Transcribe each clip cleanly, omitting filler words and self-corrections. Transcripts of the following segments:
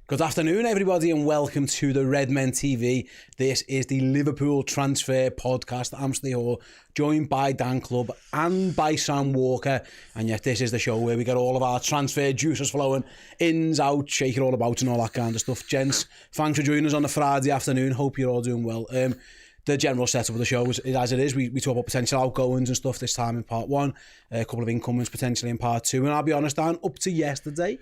Good afternoon, everybody, and welcome to the Redmen TV. This is the Liverpool Transfer Podcast. I'm Steve Hall, joined by Dan Clubb and by Sam Walker. And yet this is the show where we get all of our transfer juices flowing, ins, out, shake it all about and all that kind of stuff. Gents, thanks for joining us on a Friday afternoon. Hope you're all doing well. The general setup of the show is as it is. We talk about potential outgoings and stuff this time in part one, a couple of incomings potentially in part two. And I'll be honest, Dan, up to yesterday,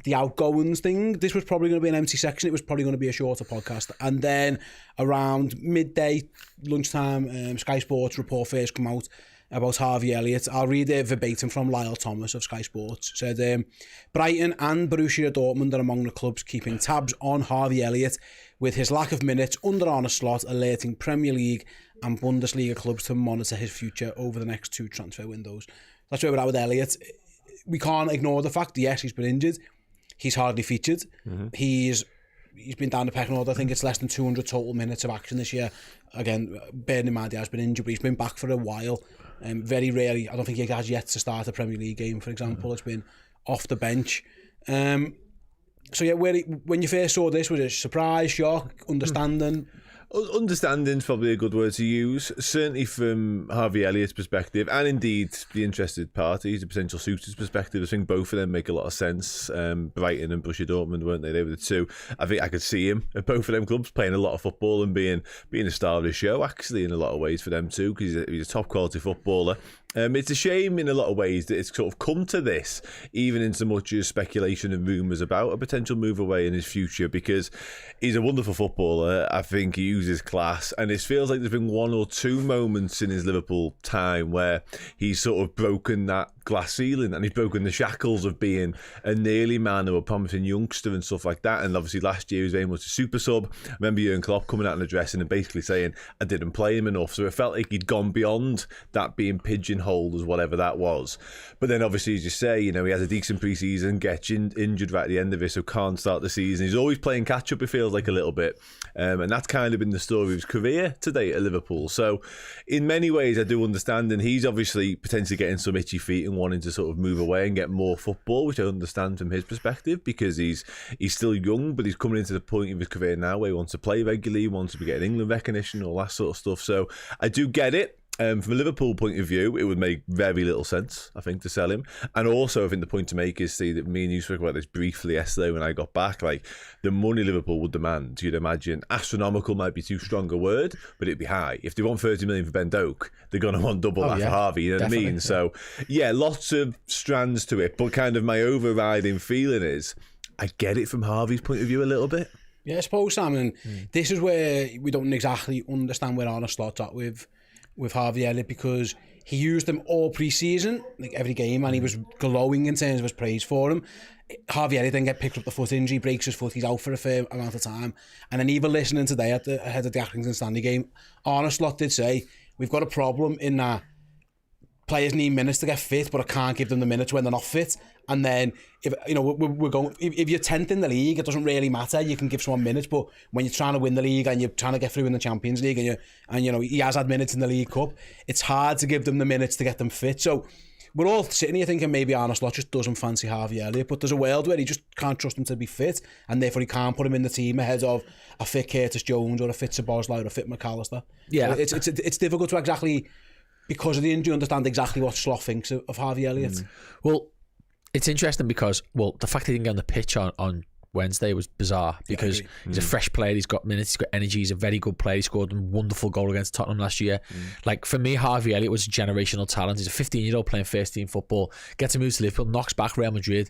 the outgoings thing, this was probably going to be an empty section. It was probably going to be a shorter podcast. And then around midday, lunchtime, Sky Sports report first come out about Harvey Elliott. I'll read it verbatim from Lyle Thomas of Sky Sports. Said, Brighton and Borussia Dortmund are among the clubs keeping tabs on Harvey Elliott, with his lack of minutes under Arne Slot alerting Premier League and Bundesliga clubs to monitor his future over the next two transfer windows. That's where we're at with Elliott. We can't ignore the fact, yes, he's been injured. He's hardly featured. He's been down the pecking order. I think it's less than 200 total minutes of action this year. Again, bearing in mind he has been injured, but he's been back for a while. Very rarely, I don't think he has yet to start a Premier League game, for example. It's been off the bench. So yeah, when you first saw this, was it surprise, shock, understanding? Understanding is probably a good word to use, certainly from Harvey Elliott's perspective, and indeed the interested parties, the potential suitors' perspective. I think both of them make a lot of sense. Brighton and Borussia Dortmund, weren't they? They were the two. I think I could see him at both of them clubs playing a lot of football and being a star of the show, actually, in a lot of ways for them too, because he's a top quality footballer. It's a shame in a lot of ways that it's sort of come to this, even in so much as speculation and rumours about a potential move away in his future, because he's a wonderful footballer. I think he uses class, and it feels like there's been one or two moments in his Liverpool time where he's sort of broken that glass ceiling and he's broken the shackles of being a nearly man or a promising youngster and stuff like that. And obviously last year he was very much a super sub. I remember Jurgen Klopp coming out in the dressing and basically saying I didn't play him enough, so it felt like he'd gone beyond that being pigeonholed as whatever that was. But then obviously, as you say, he has a decent pre-season, gets injured right at the end of it, so can't start the season. He's always playing catch up, it feels like, a little bit, and that's kind of been the story of his career to date at Liverpool. So in many ways I do understand, and he's obviously potentially getting some itchy feet and wanting to sort of move away and get more football, which I understand from his perspective, because he's still young, but he's coming into the point of his career now where he wants to play regularly, he wants to be getting England recognition, all that sort of stuff. So I do get it. From a Liverpool point of view, it would make very little sense, I think, to sell him. And also, I think the point to make is, see, that me and you spoke about this briefly yesterday when I got back, like the money Liverpool would demand, you'd imagine, astronomical might be too strong a word, but it'd be high. If they want 30 million for Ben Doak, they're going to want double that for Harvey, you know what I mean? Yeah. So, yeah, lots of strands to it, but kind of my overriding feeling is, I get it from Harvey's point of view a little bit. Yeah, I suppose, Sam, and this is where we don't exactly understand where Arne Slot's at with Harvey Elliott, because he used him all pre-season, like every game, and he was glowing in terms of his praise for him. Harvey Elliott then get picked up the foot injury, breaks his foot, he's out for a fair amount of time. And then even listening today ahead of the Accrington Stanley game, Arne Slot did say, we've got a problem in that players need minutes to get fit, but I can't give them the minutes when they're not fit. And then if you're 10th in the league, it doesn't really matter. You can give someone minutes, but when you're trying to win the league and you're trying to get through in the Champions League, and he has had minutes in the League Cup, it's hard to give them the minutes to get them fit. So we're all sitting here thinking maybe Arne Slot just doesn't fancy Harvey Elliott, but there's a world where he just can't trust him to be fit, and therefore he can't put him in the team ahead of a fit Curtis Jones or a fit Szoboszlai or a fit McAllister. Yeah, it's difficult to exactly, because of the injury, understand exactly what Slot thinks of Harvey Elliott. Well, it's interesting because, the fact that he didn't get on the pitch on Wednesday was bizarre, because he's a fresh player, he's got minutes, he's got energy, he's a very good player, he scored a wonderful goal against Tottenham last year. Like, for me, Harvey Elliott was a generational talent. He's a 15-year-old playing first team football, gets to move to Liverpool, knocks back Real Madrid,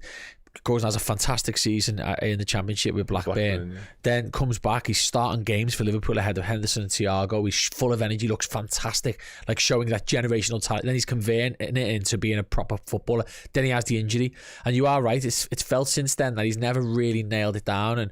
goes and has a fantastic season in the Championship with Blackburn. Then comes back, he's starting games for Liverpool ahead of Henderson and Thiago. He's full of energy, looks fantastic, like showing that generational talent. Then he's converting it into being a proper footballer. Then he has the injury, and you are right, it's felt since then that he's never really nailed it down. And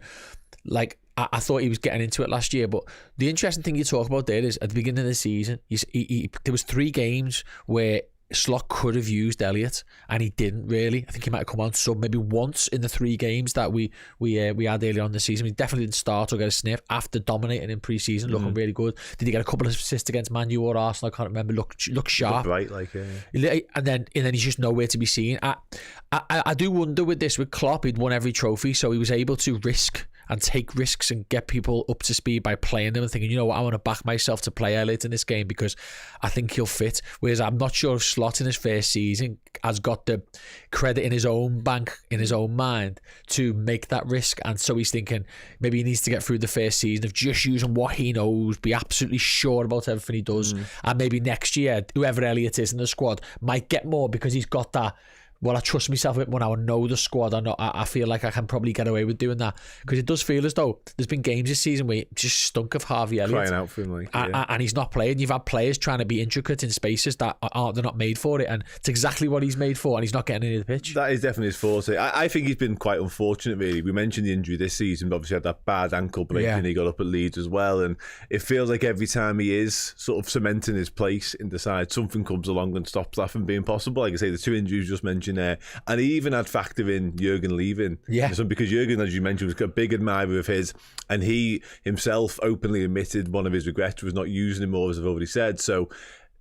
like, I thought he was getting into it last year, but the interesting thing you talk about there is at the beginning of the season, there was 3 games where Slot could have used Elliott, and he didn't really. I think he might have come on sub maybe once in the 3 games that we had early on the season. He definitely didn't start or get a sniff after dominating in pre-season, looking really good. Did he get a couple of assists against Man U or Arsenal? I can't remember. Look sharp, bright, and then he's just nowhere to be seen. I do wonder with Klopp, he'd won every trophy, so he was able to risk and take risks and get people up to speed by playing them and thinking, you know what, I want to back myself to play Elliott in this game because I think he'll fit. Whereas I'm not sure if Slot in his first season has got the credit in his own bank, in his own mind, to make that risk. And so he's thinking maybe he needs to get through the first season of just using what he knows, be absolutely sure about everything he does. And maybe next year, whoever Elliott is in the squad might get more because he's got that, well, I trust myself a bit more now. I know the squad. I feel like I can probably get away with doing that because it does feel as though there's been games this season where it just stunk of Harvey Elliott. Crying out for him, and he's not playing. You've had players trying to be intricate in spaces that they're not made for it, and it's exactly what he's made for, and he's not getting into the pitch. That is definitely his forte. I think he's been quite unfortunate, really. We mentioned the injury this season, but obviously had that bad ankle break and he got up at Leeds as well, and it feels like every time he is sort of cementing his place in the side, something comes along and stops that from being possible. Like I say, the 2 injuries just mentioned there, and he even had factor in Jurgen leaving. Because Jurgen, as you mentioned, was a big admirer of his, and he himself openly admitted one of his regrets was not using him more, as I've already said. So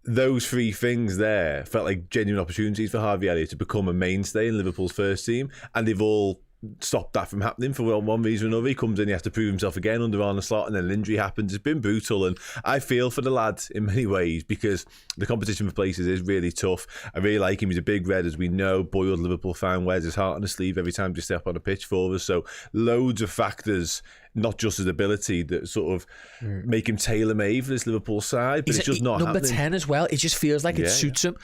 those 3 things there felt like genuine opportunities for Harvey Elliott to become a mainstay in Liverpool's first team, and they've all stopped that from happening for one reason or another. He comes in, he has to prove himself again under Arne Slot, and then an injury happens. It's been brutal, and I feel for the lad in many ways because the competition for places is really tough. I really like him. He's a big red, as we know. Boiled Liverpool fan, wears his heart on his sleeve every time he step on a pitch for us. So loads of factors, not just his ability, that sort of make him tailor-made for this Liverpool side, but it's just not number happening. 10 as well. It just feels like it suits him.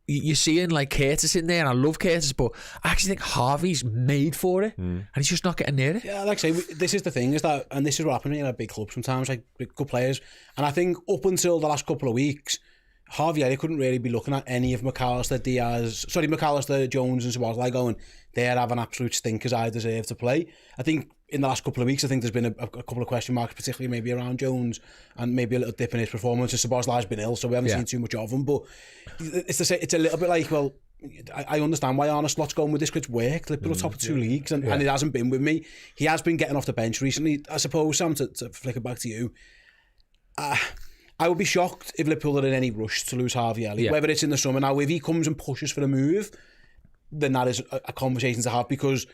You're seeing like Curtis in there, and I love Curtis, but I actually think Harvey's made for it, and he's just not getting near it. Yeah, like I say, this is the thing, is that, and this is what happens in a big club sometimes, like good players, and I think up until the last couple of weeks, Harvey Elliott couldn't really be looking at any of McAllister, Jones and Szoboszlai going, they're having absolute stinkers, I deserve to play. I think in the last couple of weeks, I think there's been a couple of question marks, particularly maybe around Jones, and maybe a little dip in his performance. Szoboszlai's been ill, so we haven't seen too much of him, but it's a little bit like, well, I understand why Arne Slot's going with this, because it's worked. Liverpool top 2 leagues, and it hasn't been with me. He has been getting off the bench recently. I suppose, Sam, to flick it back to you, I would be shocked if Liverpool are in any rush to lose Harvey Elliott, whether it's in the summer. Now, if he comes and pushes for a move, then that is a conversation to have, because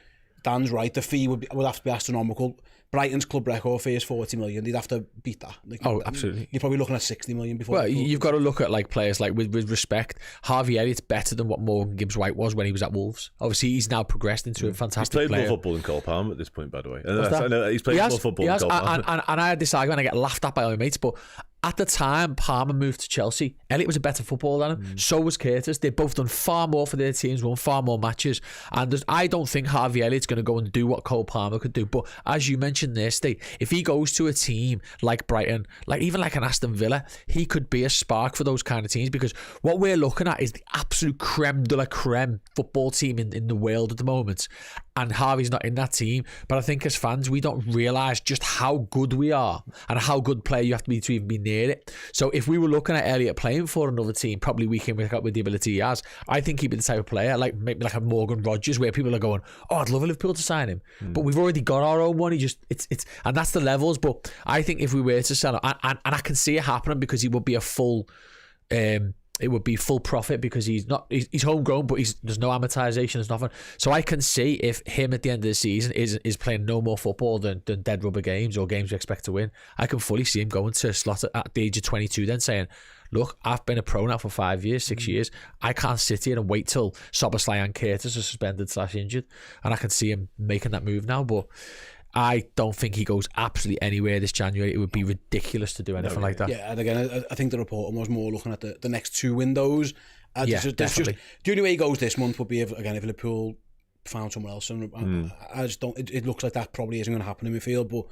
Dan's right, the fee would have to be astronomical. Brighton's club record fee is 40 million. They'd have to beat that. Absolutely. You're probably looking at 60 million before. Well, you've got to look at like players like with respect. Harvey Elliott's better than what Morgan Gibbs-White was when he was at Wolves. Obviously, he's now progressed into a fantastic player. He's played more football than Cole Palmer at this point, by the way. I know he's played more football than Cole Palmer. And I had this argument, I get laughed at by all my mates, but at the time Palmer moved to Chelsea, Elliott was a better footballer than him. So was Curtis. They've both done far more for their teams, won far more matches, and I don't think Harvey Elliott's going to go and do what Cole Palmer could do. But as you mentioned there, Steve, if he goes to a team like Brighton, like even like an Aston Villa, he could be a spark for those kind of teams, because what we're looking at is the absolute creme de la creme football team in the world at the moment, and Harvey's not in that team. But I think as fans, we don't realise just how good we are and how good player you have to be to even be near it. So if we were looking at Elliott playing for another team, probably week in, week out, with the ability he has, I think he'd be the type of player like maybe like a Morgan Rodgers, where people are going, oh, I'd love a Liverpool to sign him, but we've already got our own one. It's and that's the levels. But I think if we were to sell him, and I can see it happening, because he would be a full it would be full profit, because he's homegrown, but there's no amortization, there's nothing. So I can see if him at the end of the season is playing no more football than dead rubber games or games we expect to win, I can fully see him going to Slot at the age of 22 then saying, look, I've been a pro now for 5 years, 6 years. I can't sit here and wait till Szoboszlai and Curtis are suspended / injured. And I can see him making that move now, but I don't think he goes absolutely anywhere this January. It would be ridiculous to do anything like that. Yeah, and again, I think the report was more looking at the next 2 windows. Definitely. The only way he goes this month would be if Liverpool found somewhere else. And I just don't. It looks like that probably isn't going to happen in midfield. But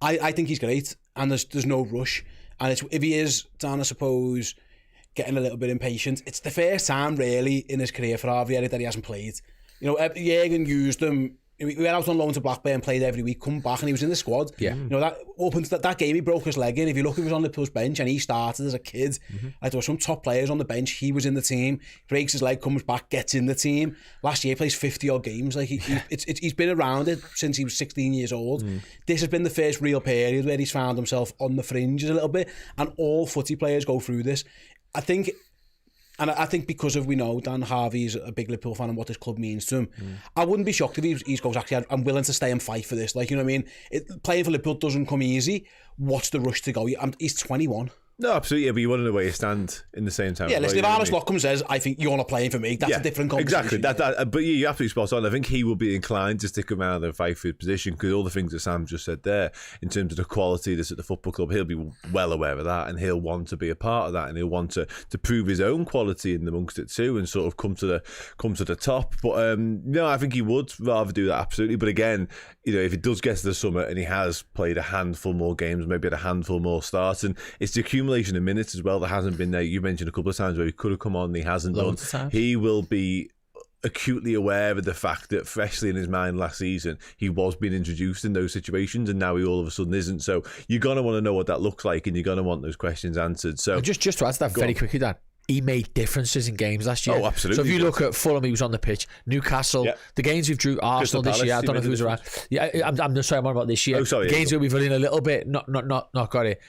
I think he's great, and there's no rush. And if he is, Dan, I suppose, getting a little bit impatient, it's the first time really in his career for Harvey Elliott that he hasn't played. You know, Jurgen used him we went out on loan to Blackburn, played every week, come back, and he was in the squad. Yeah. You know, that opened that game, he broke his leg in. If you look, he was on Liverpool's bench, and he started as a kid. Like, there were some top players on the bench. He was in the team, breaks his leg, comes back, gets in the team. Last year, plays 50-odd games. Like, he's been around it since he was 16 years old. This has been the first real period where he's found himself on the fringes a little bit, and all footy players go through this. I think because we know Dan Harvey's a big Liverpool fan and what this club means to him, I wouldn't be shocked if he goes, actually, I'm willing to stay and fight for this. Like, you know what I mean? Playing for Liverpool doesn't come easy. What's the rush to go? He's 21. No, absolutely. Yeah, but you want to know where you stand in the same time. Yeah, listen, if Arnold Lockham says, I think you're not playing for me, that's a different conversation. Exactly. But you're absolutely spot on. I think he will be inclined to stick around and fight for his position, because all the things that Sam just said there, in terms of the quality that's at the football club, he'll be well aware of that, and he'll want to be a part of that, and he'll want to prove his own quality in amongst it too, and sort of come to the top. But no, I think he would rather do that, absolutely. But again, you know, if it does get to the summer and he has played a handful more games, maybe had a handful more starts, and it's the accumulation of minutes as well that hasn't been there. You mentioned a couple of times where he could have come on and he hasn't done. He will be acutely aware of the fact that freshly in his mind last season he was being introduced in those situations, and now he all of a sudden isn't. So you're going to want to know what that looks like, and you're going to want those questions answered. So just to add to that very quickly, Dan, he made differences in games last year. Oh, absolutely. So if you look at Fulham, he was on the pitch. Newcastle, the games we've drew, Arsenal this year, I don't know if he was around. Yeah, I'm sorry, I'm on about this year. Oh, sorry. The games where we've run in a little bit, not got it.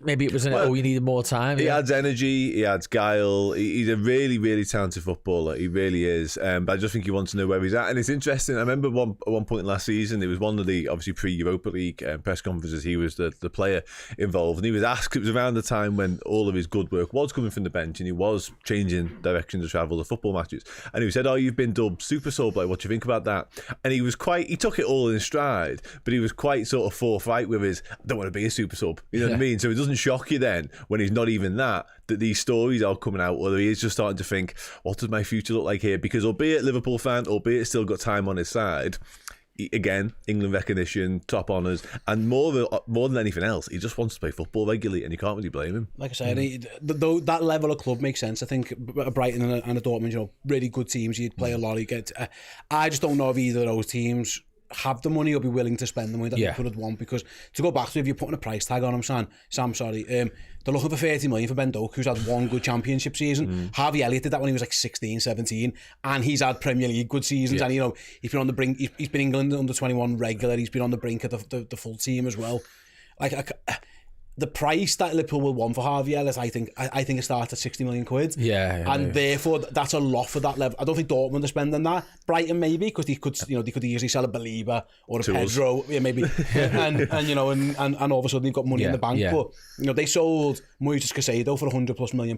Maybe it was you needed more time. He adds energy, he adds guile. He's a really, really talented footballer. He really is. But I just think he wants to know where he's at. And it's interesting. I remember at one point last season, it was one of the obviously pre-Europa League press conferences. He was the player involved, and he was asked. It was around the time when all of his good work was coming from the bench, and he was changing directions of travel, the football matches. And he said, "Oh, you've been dubbed super sub. Like, what do you think about that?" And he took it all in stride, but he was quite sort of forthright with his, "I don't want to be a super sub." You know what I mean? So it doesn't shock you then when he's not even that these stories are coming out, or he is just starting to think, what does my future look like here? Because albeit Liverpool fan, albeit still got time on his side, again, England recognition, top honours, and more than anything else, he just wants to play football regularly, and you can't really blame him. Like I said, that level of club makes sense. I think a Brighton and a Dortmund, you know, really good teams, you'd play a lot. I just don't know if either of those teams have the money or be willing to spend the money that they could have won, because to go back to, if you're putting a price tag on him, Sam, they're looking for 30 million for Ben Doak, who's had one good championship season. Harvey Elliott did that when he was like 16, 17, and he's had Premier League good seasons, and you know, he's been on the brink. He's been England under 21 regular. He's been on the brink of the full team as well. The price that Liverpool will want for Harvey Elliott, I think it starts at 60 million quid. Therefore that's a lot for that level. I don't think Dortmund are spending that. Brighton maybe, because they could easily sell a Belieber or a Pedro, maybe, and you know, and all of a sudden they've got money in the bank. But you know, they sold Moises Caicedo for £100+ million.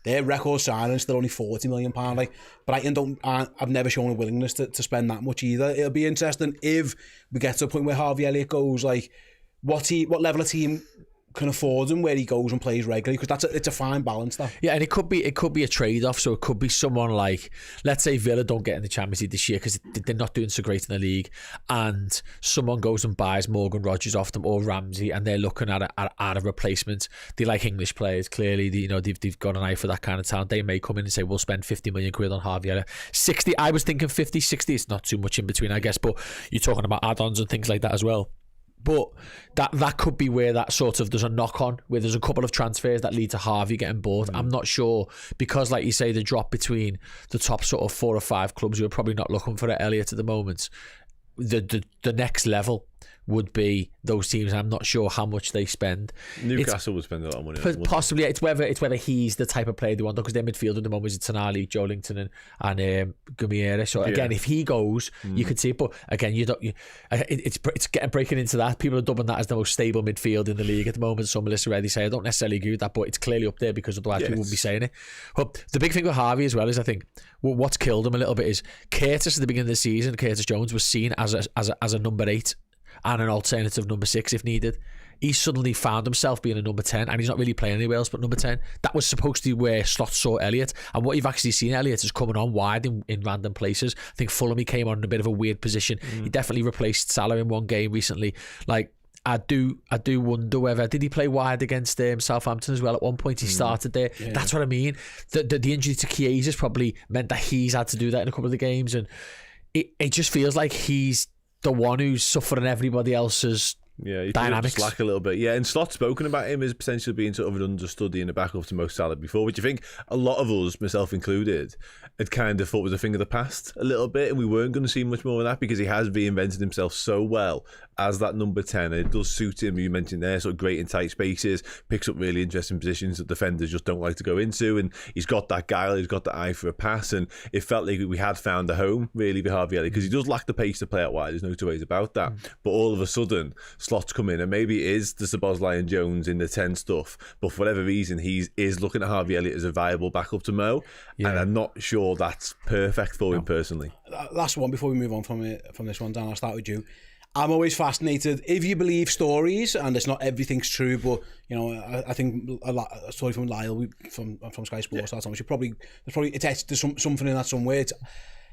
Their record signings, they're only £40 million. Like, Brighton I've never shown a willingness to spend that much either. It'll be interesting if we get to a point where Harvey Elliott goes, like, what level of team can afford him where he goes and plays regularly, because it's a fine balance though. Yeah, and it could be a trade-off. So it could be someone like, let's say Villa don't get in the Champions League this year because they're not doing so great in the league, and someone goes and buys Morgan Rogers off them or Ramsey, and they're looking at a replacement. They like English players, clearly. They've got an eye for that kind of talent. They may come in and say, we'll spend 50 million quid on Harvey Elliott. 60, I was thinking 50, 60, it's not too much in between, I guess, but you're talking about add-ons and things like that as well. But that could be where that sort of, there's a knock-on, where there's a couple of transfers that lead to Harvey getting bought. I'm not sure, because like you say, the drop between the top sort of 4 or 5 clubs who are probably not looking for Elliott at the moment, the next level would be those teams. I'm not sure how much they spend. Newcastle would spend a lot of money. Possibly, it's whether he's the type of player they want, because their midfield at the moment is Tonali, Joelinton, and Gumiere. So again, if he goes, you could see it. But again, it's breaking into that. People are dubbing that as the most stable midfield in the league at the moment. So Melissa Reddy say, I don't necessarily agree with that, but it's clearly up there, because otherwise people wouldn't be saying it. But the big thing with Harvey as well is, I think what's killed him a little bit is Curtis at the beginning of the season. Curtis Jones was seen as a number 8 and an alternative number 6 if needed. He suddenly found himself being a number 10, and he's not really playing anywhere else but number 10. That was supposed to be where Slot saw Elliott, and what you've actually seen Elliott is coming on wide in random places. I think Fulham, he came on in a bit of a weird position. He definitely replaced Salah in one game recently. Like, I do wonder whether, did he play wide against Southampton as well? At one point he started there. That's what I mean. The injury to Chiesa has probably meant that he's had to do that in a couple of the games, and it just feels like he's the one who's suffering everybody else's he dynamics. Slack a little bit. Yeah, and Slot's spoken about him as potentially being sort of an understudy in the backup to Mo Salah before, which I think a lot of us, myself included, had kind of thought was a thing of the past a little bit, and we weren't going to see much more of that because he has reinvented himself so well as that number 10, and it does suit him. You mentioned there, sort of great in tight spaces, picks up really interesting positions that defenders just don't like to go into, and he's got that guile, he's got the eye for a pass, and it felt like we had found a home really with Harvey Elliott, because he does lack the pace to play out wide, there's no two ways about that, but all of a sudden Slot's come in, and maybe it is the Szoboszlai and Jones in the 10 stuff, but for whatever reason he is looking at Harvey Elliott as a viable backup to Mo, and I'm not sure that's perfect for him personally. Last one before we move on from this one, Dan, I'll start with you. I'm always fascinated, if you believe stories, and it's not everything's true, but you know, I think a story from Lyle from Sky Sports, that's there's something in that somewhere.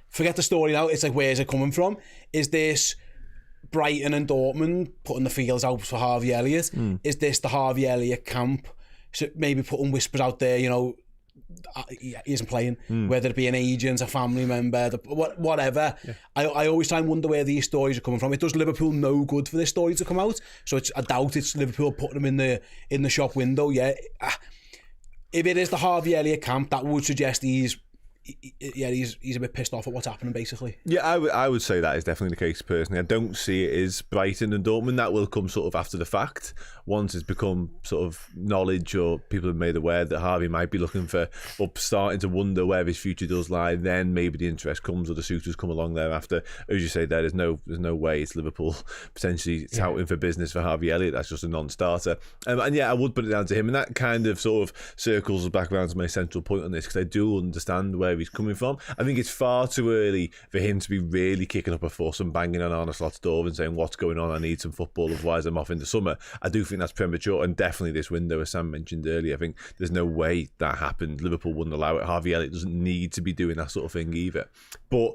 Forget the story now, it's like, where's it coming from? Is this Brighton and Dortmund putting the feelers out for Harvey Elliott? Is this the Harvey Elliott camp? So maybe putting whispers out there, you know, he isn't playing, whether it be an agent, a family member, whatever. I always try and wonder where these stories are coming from. It does Liverpool no good for this story to come out, so I doubt it's Liverpool putting them in the shop window. If it is the Harvey Elliott camp, that would suggest he's a bit pissed off at what's happening, basically. Yeah, I would say that is definitely the case personally. I don't see it as Brighton and Dortmund. That will come sort of after the fact, once it's become sort of knowledge or people have made aware that Harvey might be looking for, or starting to wonder where his future does lie. Then maybe the interest comes, or the suitors come along thereafter. As you say, there's no way it's Liverpool potentially touting for business for Harvey Elliott. That's just a non-starter. And I would put it down to him, and that kind of sort of circles back around to my central point on this, because I do understand where he's coming from. I think it's far too early for him to be really kicking up a fuss and banging on Arne Slot's door and saying, what's going on, I need some football, otherwise I'm off in the summer. I do think that's premature, and definitely this window, as Sam mentioned earlier, I think there's no way that happened. Liverpool wouldn't allow it. Harvey Elliott doesn't need to be doing that sort of thing either. But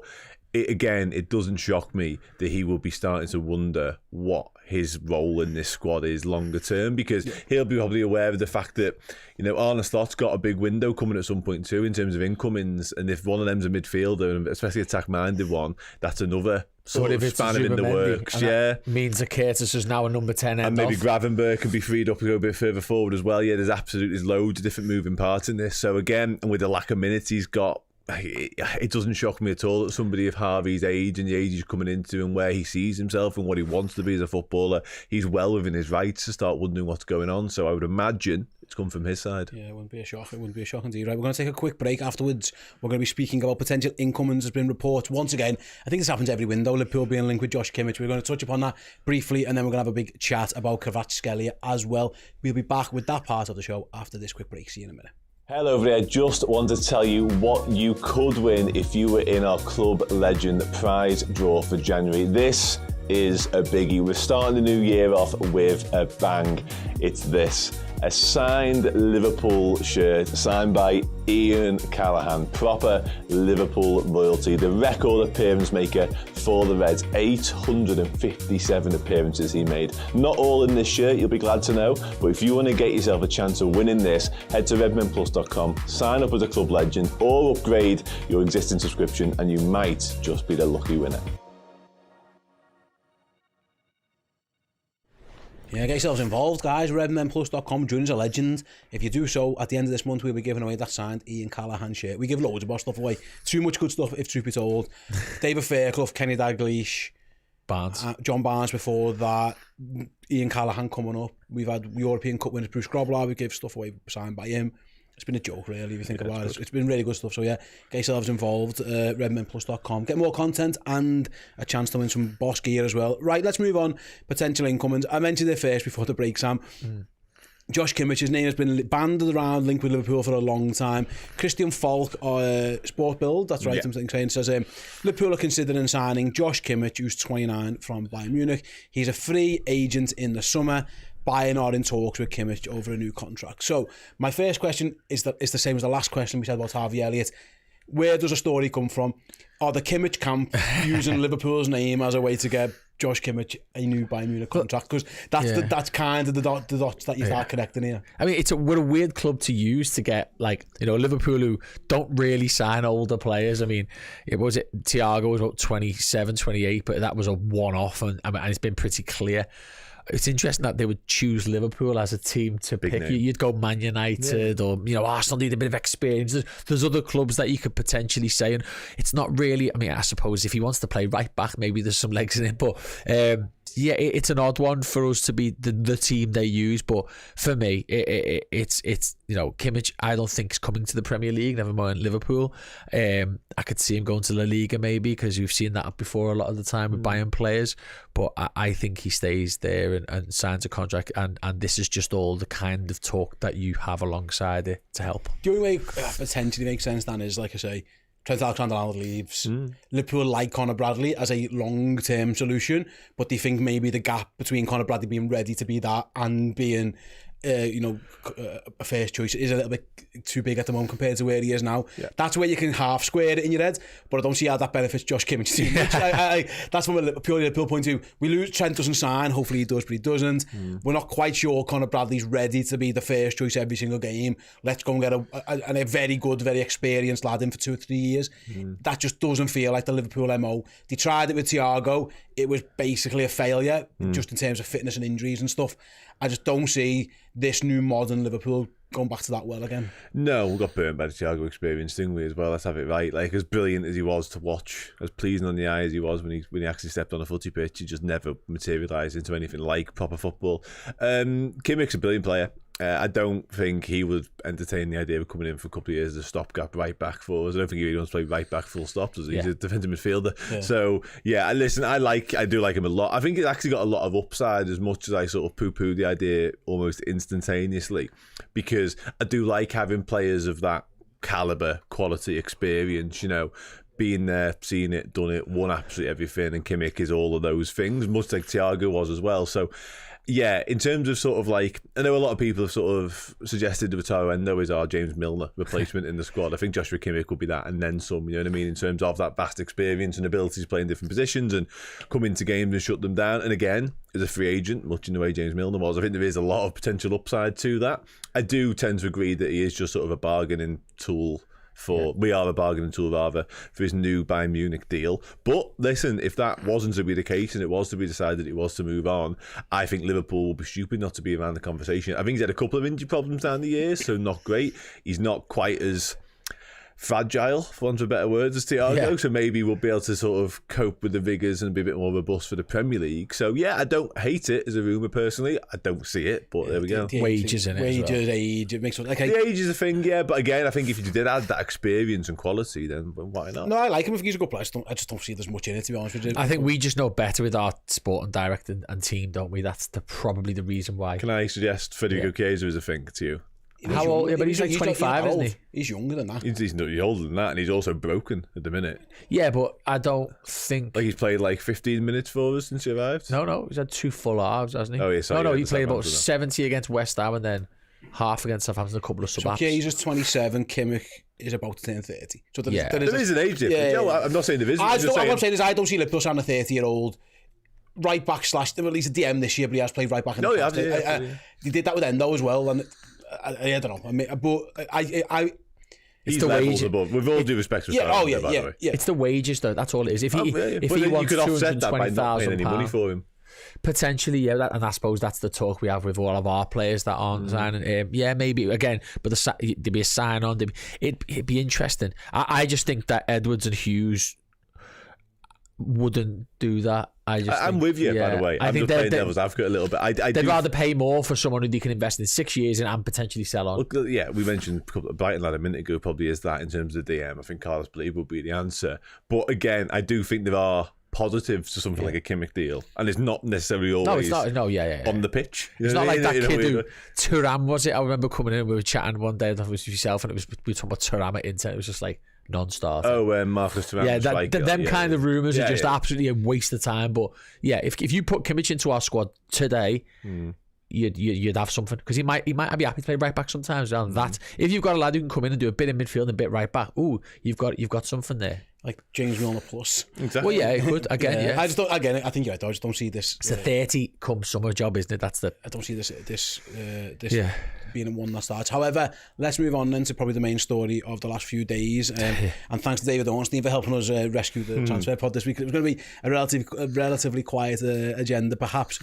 it doesn't shock me that he will be starting to wonder what his role in this squad is longer term, because he'll be probably aware of the fact that, you know, Arne Slot's got a big window coming at some point too in terms of incomings, and if one of them's a midfielder, and especially attack-minded one, that's another sort of spanner in the works. That means that Curtis is now a number 10 and maybe Gravenberg can be freed up to go a bit further forward as well. There's loads of different moving parts in this. So again, and with the lack of minutes he's got, it doesn't shock me at all that somebody of Harvey's age and the age he's coming into and where he sees himself and what he wants to be as a footballer, he's well within his rights to start wondering what's going on. So I would imagine it's come from his side. Yeah, it wouldn't be a shock. It wouldn't be a shock indeed. Right, we're going to take a quick break. Afterwards, we're going to be speaking about potential incomings. There's been reports once again. I think this happens every window. Liverpool being linked with Josh Kimmich. We're going to touch upon that briefly, and then we're going to have a big chat about Kvaratskhelia as well. We'll be back with that part of the show after this quick break. See you in a minute. Hello over there, just wanted to tell you what you could win if you were in our Club Legend prize draw for January. This is a biggie. We're starting the new year off with a bang. It's this, a signed Liverpool shirt signed by Ian Callaghan, proper Liverpool royalty, the record appearance maker for the Reds. 857 appearances he made. Not all in this shirt, you'll be glad to know, but if you want to get yourself a chance of winning this, head to redmenplus.com, sign up as a Club Legend, or upgrade your existing subscription, and you might just be the lucky winner. Yeah, get yourselves involved, guys. redmenplus.com, join as a legend. If you do so, at the end of this month, we'll be giving away that signed Ian Callaghan shirt. We give loads of our stuff away. Too much good stuff, if truth be told. David Fairclough, Kenny Dalglish, Barnes. John Barnes before that, Ian Callaghan coming up. We've had European Cup winners Bruce Grobbelaar. We give stuff away signed by him. It's been a joke, really, if you think about it. It's been really good stuff. So, get yourselves involved. redmenplus.com. Get more content and a chance to win some boss gear as well. Right, let's move on. Potential incomings. I mentioned it first before the break, Sam. Josh Kimmich, his name has been banded around, linked with Liverpool for a long time. Christian Falk, Sport Build, that's right, I'm saying, says Liverpool are considering signing Josh Kimmich, who's 29, from Bayern Munich. He's a free agent in the summer. Bayern are in talks with Kimmich over a new contract. So my first question is the same as the last question we said about Harvey Elliott. Where does a story come from? Are the Kimmich camp using Liverpool's name as a way to get Josh Kimmich a new Bayern Munich contract, because that's kind of the dots that you start connecting here. I mean, we're a weird club to use to get, like, you know, Liverpool, who don't really sign older players. I mean, Thiago was about 27, 28, but that was a one-off, and it's been pretty clear. It's interesting that they would choose Liverpool as a team to pick. You'd go Man United or, you know, Arsenal need a bit of experience. There's other clubs that you could potentially say, and it's not really, I mean, I suppose if he wants to play right back, maybe there's some legs in it, but it's an odd one for us to be the team they use. But for me, it's you know, Kimmich, I don't think is coming to the Premier League, never mind Liverpool. I could see him going to La Liga maybe, because we've seen that before a lot of the time with Bayern players. But I think he stays there and signs a contract, and this is just all the kind of talk that you have alongside it to help. The only way potentially makes sense then is, like I say, Trent Alexander-Arnold leaves. Liverpool like Conor Bradley as a long-term solution, but they think maybe the gap between Conor Bradley being ready to be that and being a first choice is a little bit too big at the moment compared to where he is now. That's where you can half square it in your head, but I don't see how that benefits Josh Kimmich too much. That's from a purely Liverpool point of view. We lose, Trent doesn't sign, hopefully he does, but he doesn't. We're not quite sure Conor Bradley's ready to be the first choice every single game. Let's go and get a very good, very experienced lad in for 2 or 3 years. That just doesn't feel like the Liverpool MO. They tried it with Thiago, it was basically a failure, just in terms of fitness and injuries and stuff. I just don't see this new modern Liverpool going back to that well again. No, we got burnt by the Thiago experience, didn't we, as well? Let's have it right. Like, as brilliant as he was to watch, as pleasing on the eye as he was when he actually stepped on a footy pitch, he just never materialised into anything like proper football. Kimmich's a brilliant player. I don't think he would entertain the idea of coming in for a couple of years as a stopgap right back for us. I don't think he really wants to play right back full stop, does he? He's a defensive midfielder. So, listen, I do like him a lot. I think he's actually got a lot of upside, as much as I sort of poo-poo the idea almost instantaneously, because I do like having players of that calibre, quality, experience, you know, being there, seen it, done it, won absolutely everything, and Kimmich is all of those things, much like Thiago was as well. So, yeah, in terms of sort of like, I know a lot of people have sort of suggested Wataru Endo is our James Milner replacement in the squad. I think Joshua Kimmich would be that and then some, you know what I mean, in terms of that vast experience and ability to play in different positions and come into games and shut them down. And again, as a free agent, much in the way James Milner was, I think there is a lot of potential upside to that. I do tend to agree that he is just sort of a bargaining tool we are a bargaining tool rather for his new Bayern Munich deal. But listen, if that wasn't to be the case and it was to be decided it was to move on, I think Liverpool will be stupid not to be around the conversation. I think he's had a couple of injury problems down the years, so not great. He's not quite as fragile, for want of better words, as Thiago, so maybe we'll be able to sort of cope with the vigours and be a bit more robust for the Premier League. So yeah, I don't hate it as a rumour personally. I don't see it, but there we go. Wages in it. Wages, age, it makes it like the age is a thing, yeah. But again, I think if you did add that experience and quality, then why not? No, I like him if he's a good player. I just don't see there's much in it, to be honest with you. I think we just know better with our sporting director and team, don't we? That's probably the reason why. Can I suggest Federico Chiesa is a thing to you? How old? Yeah, but he's like 25, isn't he? He's younger than that. He's older than that, and he's also broken at the minute. Yeah, but I don't think... Like, he's played like 15 minutes for us since he arrived? No, he's had 2 full halves, hasn't he? Oh, yeah, sorry. No, he played about 70 against West Ham and then half against Southampton, a couple of sub-apps. So Chiesa's 27, Kimmich is about to turn 30. So there is an age difference. Yeah. I'm not saying there isn't. What I'm saying is I don't see Liverpool signing a 30-year-old right back / at least a DM this year, but he has played right back in the past. He did that with Endo as well, and I don't know. I mean, but it's the wages. With all due respect to by the way. It's the wages, though. That's all it is. If he wants could offset that by not paying any money for him. Potentially, yeah, and I suppose that's the talk we have with all of our players that aren't signing. Yeah, maybe again, but there'd be a sign on. It'd be interesting. I just think that Edwards and Hughes wouldn't do that. I'm with you, by the way. I'm just playing devil's advocate a little bit. They'd rather pay more for someone who they can invest in 6 years and potentially sell on. Look, yeah, we mentioned Brighton lad a minute ago, probably is that in terms of DM. I think Carlos Believe would be the answer. But again, I do think there are positives to something like a Kimmich deal, and it's not necessarily always on the pitch. It's not like that kid who Thuram, was it? I remember coming in, we were chatting one day, that was yourself, and we were talking about Thuram at Inter. It was just like non-starter. Marcus Thuram. Yeah, them kind of rumours are just absolutely a waste of time. But yeah, if you put Kimmich into our squad today, you'd have something, because he might be happy to play right back sometimes. And that, if you've got a lad who can come in and do a bit in midfield and a bit right back, you've got something there. Like James Milner plus. Exactly. Well, yeah, it could again. Yeah. I just don't. Again, I think you're right. I just don't see this. It's a 30 come summer job, isn't it? I don't see this being one that starts. However, let's move on then to probably the main story of the last few days. And thanks to David Ornstein for helping us rescue the transfer pod this week. It was going to be a relatively quiet agenda, perhaps.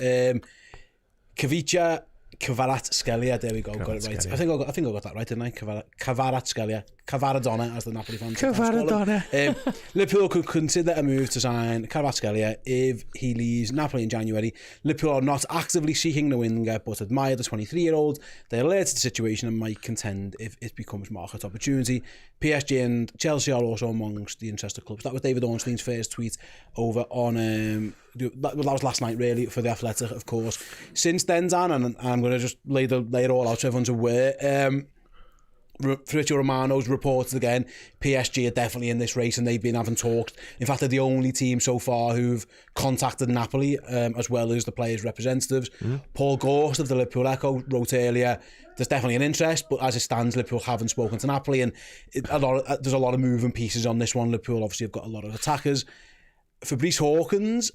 Khvicha Kvaratskhelia, there we go, got it right. I think I got that right, didn't I? Kvaratskhelia, Kvaradona, as the Napoli fans Kvaradona. Liverpool could consider a move to sign Kvaratskhelia if he leaves Napoli in January. Liverpool are not actively seeking the winger, but admire the 23-year-old. They are alert to the situation and might contend if it becomes market opportunity. PSG and Chelsea are also amongst the interested clubs. That was David Ornstein's first tweet over on that was last night, really, for The Athletic, of course. Since then, Dan, and I'm going to just lay it all out so everyone's aware, Fabrizio Romano's reported again, PSG are definitely in this race and they've been having talks. In fact, they're the only team so far who've contacted Napoli, as well as the players' representatives. Paul Gorst of the Liverpool Echo wrote earlier, there's definitely an interest, but as it stands, Liverpool haven't spoken to Napoli, and there's a lot of moving pieces on this one. Liverpool obviously have got a lot of attackers. Fabrice Hawkins,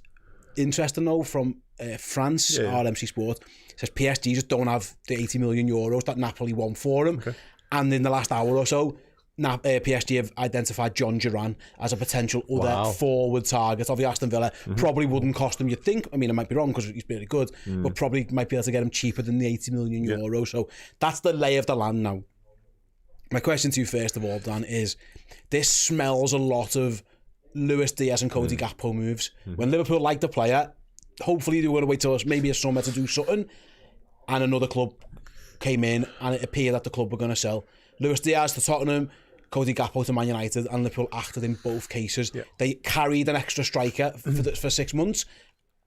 interesting though, from France, RMC Sport, says PSG just don't have the €80 million that Napoli want for him. Okay. And in the last hour or so, PSG have identified John Duran as a potential other forward target of the Aston Villa. Probably wouldn't cost him, you'd think. I mean, I might be wrong because he's really good, but probably might be able to get him cheaper than the €80 million. So that's the lay of the land now. My question to you, first of all, Dan, is this smells a lot of Luis Diaz and Cody Gakpo moves. When Liverpool like the player, hopefully they were going to wait till maybe a summer to do something, and another club came in and it appeared that the club were going to sell. Luis Diaz to Tottenham, Cody Gakpo to Man United, and Liverpool acted in both cases. Yeah. They carried an extra striker for 6 months.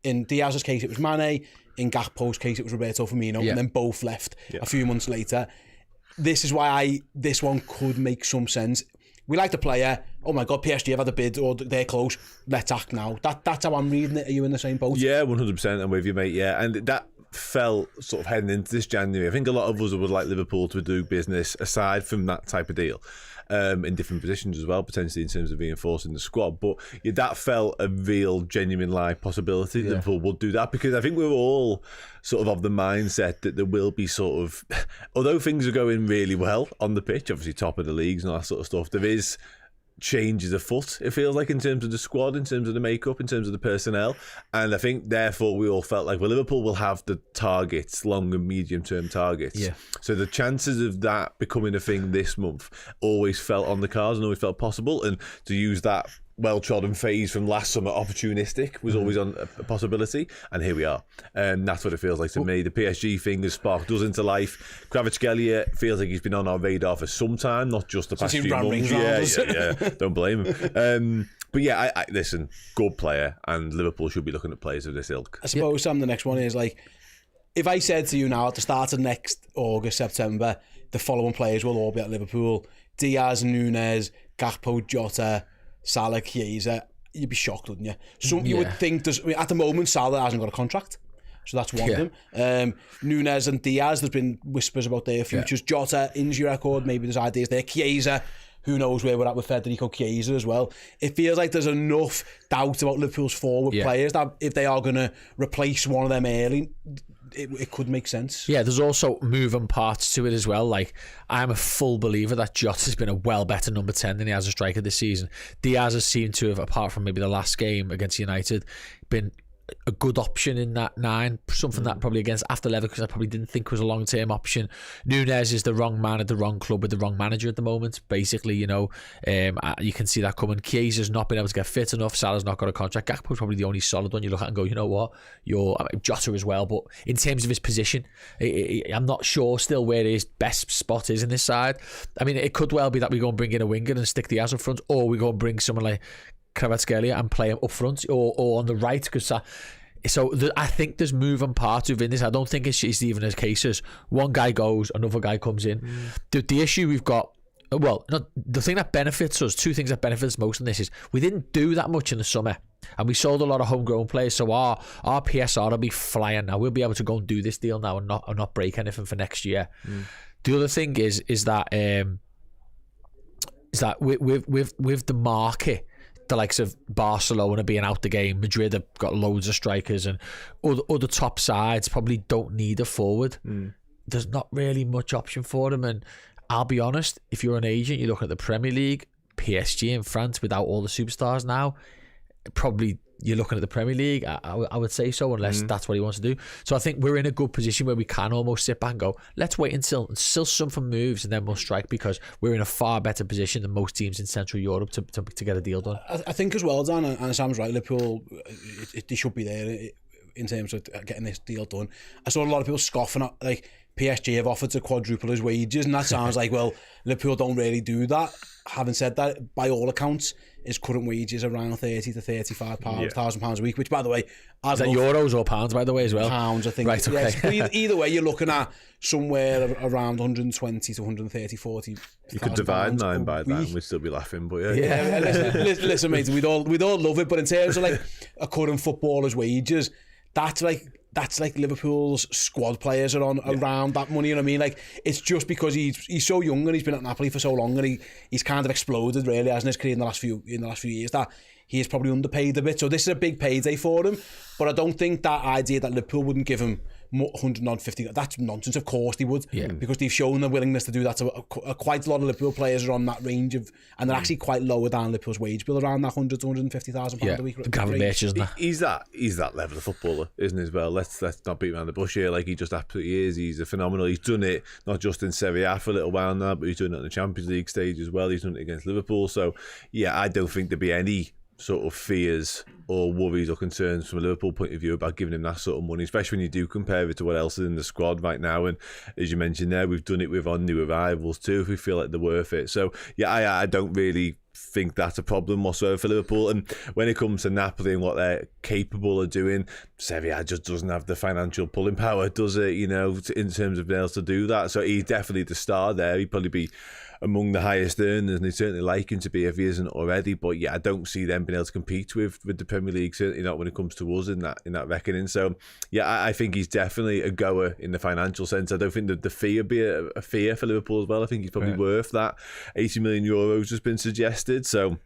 In Diaz's case, it was Mane. In Gakpo's case, it was Roberto Firmino, and then both left a few months later. This is why this one could make some sense. We like the player. Oh my God, PSG have had a bid, or they're close. Let's act now. That's how I'm reading it. Are you in the same boat? Yeah, 100%. I'm with you, mate. Yeah, and that felt sort of heading into this January. I think a lot of us would like Liverpool to do business aside from that type of deal, in different positions as well, potentially in terms of reinforcing the squad. But that felt a real, genuine live possibility. Liverpool would do that, because I think we're all sort of the mindset that there will be sort of, although things are going really well on the pitch, obviously top of the leagues and all that sort of stuff, there is changes afoot, it feels like, in terms of the squad, in terms of the makeup, in terms of the personnel. And I think therefore we all felt like, well, Liverpool will have the targets, long and medium term targets. Yeah. So the chances of that becoming a thing this month always felt on the cards and always felt possible. And to use that well-trodden phase from last summer, opportunistic, was always on a possibility, and here we are. And that's what it feels like to me. The PSG thing has sparked us into life. Kvaratskhelia feels like he's been on our radar for some time, not just the past few months. Yeah. Don't blame him. But yeah, I listen, good player, and Liverpool should be looking at players of this ilk. I suppose, Sam, the next one is like, if I said to you now at the start of next August, September, the following players will all be at Liverpool: Diaz, Nunez, Gakpo, Jota, Salah, Chiesa, you'd be shocked, wouldn't you? So you would think at the moment Salah hasn't got a contract, so that's one of them. Nunez and Diaz, there's been whispers about their futures. Jota, injury record, maybe there's ideas there. Chiesa, who knows where we're at with Federico Chiesa as well. It feels like there's enough doubt about Liverpool's forward players that if they are going to replace one of them early, it could make sense. Yeah, there's also moving parts to it as well. Like, I'm a full believer that Jota's been a well better number 10 than he has a striker this season. Diaz has seemed to have, apart from maybe the last game against United, been a good option in that 9, something that probably against after Leverkusen I probably didn't think was a long-term option. Nunez is the wrong man at the wrong club with the wrong manager at the moment, basically. You can see that coming. Chiesa's not been able to get fit enough. Salah's not got a contract. Gakpo's probably the only solid one you look at and go, you know what, Jota as well, but in terms of his position, I'm not sure still where his best spot is in this side. I mean, it could well be that we go and bring in a winger and stick Diaz up front, or we go and bring someone like Kvaratskhelia and play him up front or on the right, because I think there's moving parts within this. I don't think it's even as cases one guy goes, another guy comes in. The issue we've got, the thing that benefits us, two things that benefits most in this is we didn't do that much in the summer. And we sold a lot of homegrown players, so our PSR will be flying now. We'll be able to go and do this deal now and not break anything for next year. The other thing is that with the market, the likes of Barcelona being out the game, Madrid have got loads of strikers, and other top sides probably don't need a forward. There's not really much option for them, and I'll be honest, if you're an agent, you're looking at the Premier League, PSG in France without all the superstars now, probably you're looking at the Premier League. I would say so, unless that's what he wants to do. So I think we're in a good position where we can almost sit back and go, let's wait until something moves and then we'll strike, because we're in a far better position than most teams in Central Europe to get a deal done. I think as well, Dan, and Sam's right, Liverpool, they should be there in terms of getting this deal done. I saw a lot of people scoffing at, like, PSG have offered to quadruple his wages, and that sounds like, well, Liverpool don't really do that. Having said that, by all accounts, his current wages are around £30,000 to £35,000 a week, which, by the way, is that euros or pounds, by the way, as well? Pounds, I think. Right, okay. Yes, but either way, you're looking at somewhere around 120 to 130, 40. You could divide 9 by that and we'd still be laughing, but yeah. Listen, mate, we'd all love it, but in terms of like a current footballer's wages, that's like Liverpool's squad players are on around that money, you know what I mean? Like, it's just because he's so young and he's been at Napoli for so long, and he's kind of exploded, really, hasn't his career in the last few years, that he is probably underpaid a bit. So this is a big payday for him, but I don't think that idea that Liverpool wouldn't give him 150, that's nonsense. Of course they would, because they've shown their willingness to do that. So quite a lot of Liverpool players are on that range of, and they're actually quite lower than Liverpool's wage bill, around that £100,000 to £150,000 a week. Gavin Birch, isn't that? He's that level of footballer, isn't he, as well? Let's not beat around the bush here. Like, he just absolutely is. He's a phenomenal. He's done it not just in Serie A for a little while now, but he's done it on the Champions League stage as well. He's done it against Liverpool. So yeah, I don't think there'd be any sort of fears or worries or concerns from a Liverpool point of view about giving him that sort of money, especially when you do compare it to what else is in the squad right now. And as you mentioned there, we've done it with our new arrivals too, if we feel like they're worth it. So yeah, I don't really think that's a problem whatsoever for Liverpool. And when it comes to Napoli and what they're capable of doing, Serie A just doesn't have the financial pulling power, does it, you know, in terms of being able to do that. So he's definitely the star there. He'd probably be among the highest earners, and they certainly like him to be if he isn't already. But yeah, I don't see them being able to compete with the Premier League, certainly not when it comes to us in that reckoning. So yeah, I think he's definitely a goer in the financial sense. I don't think that the fee would be a fear for Liverpool as well. I think he's probably worth that. €80 million has been suggested. So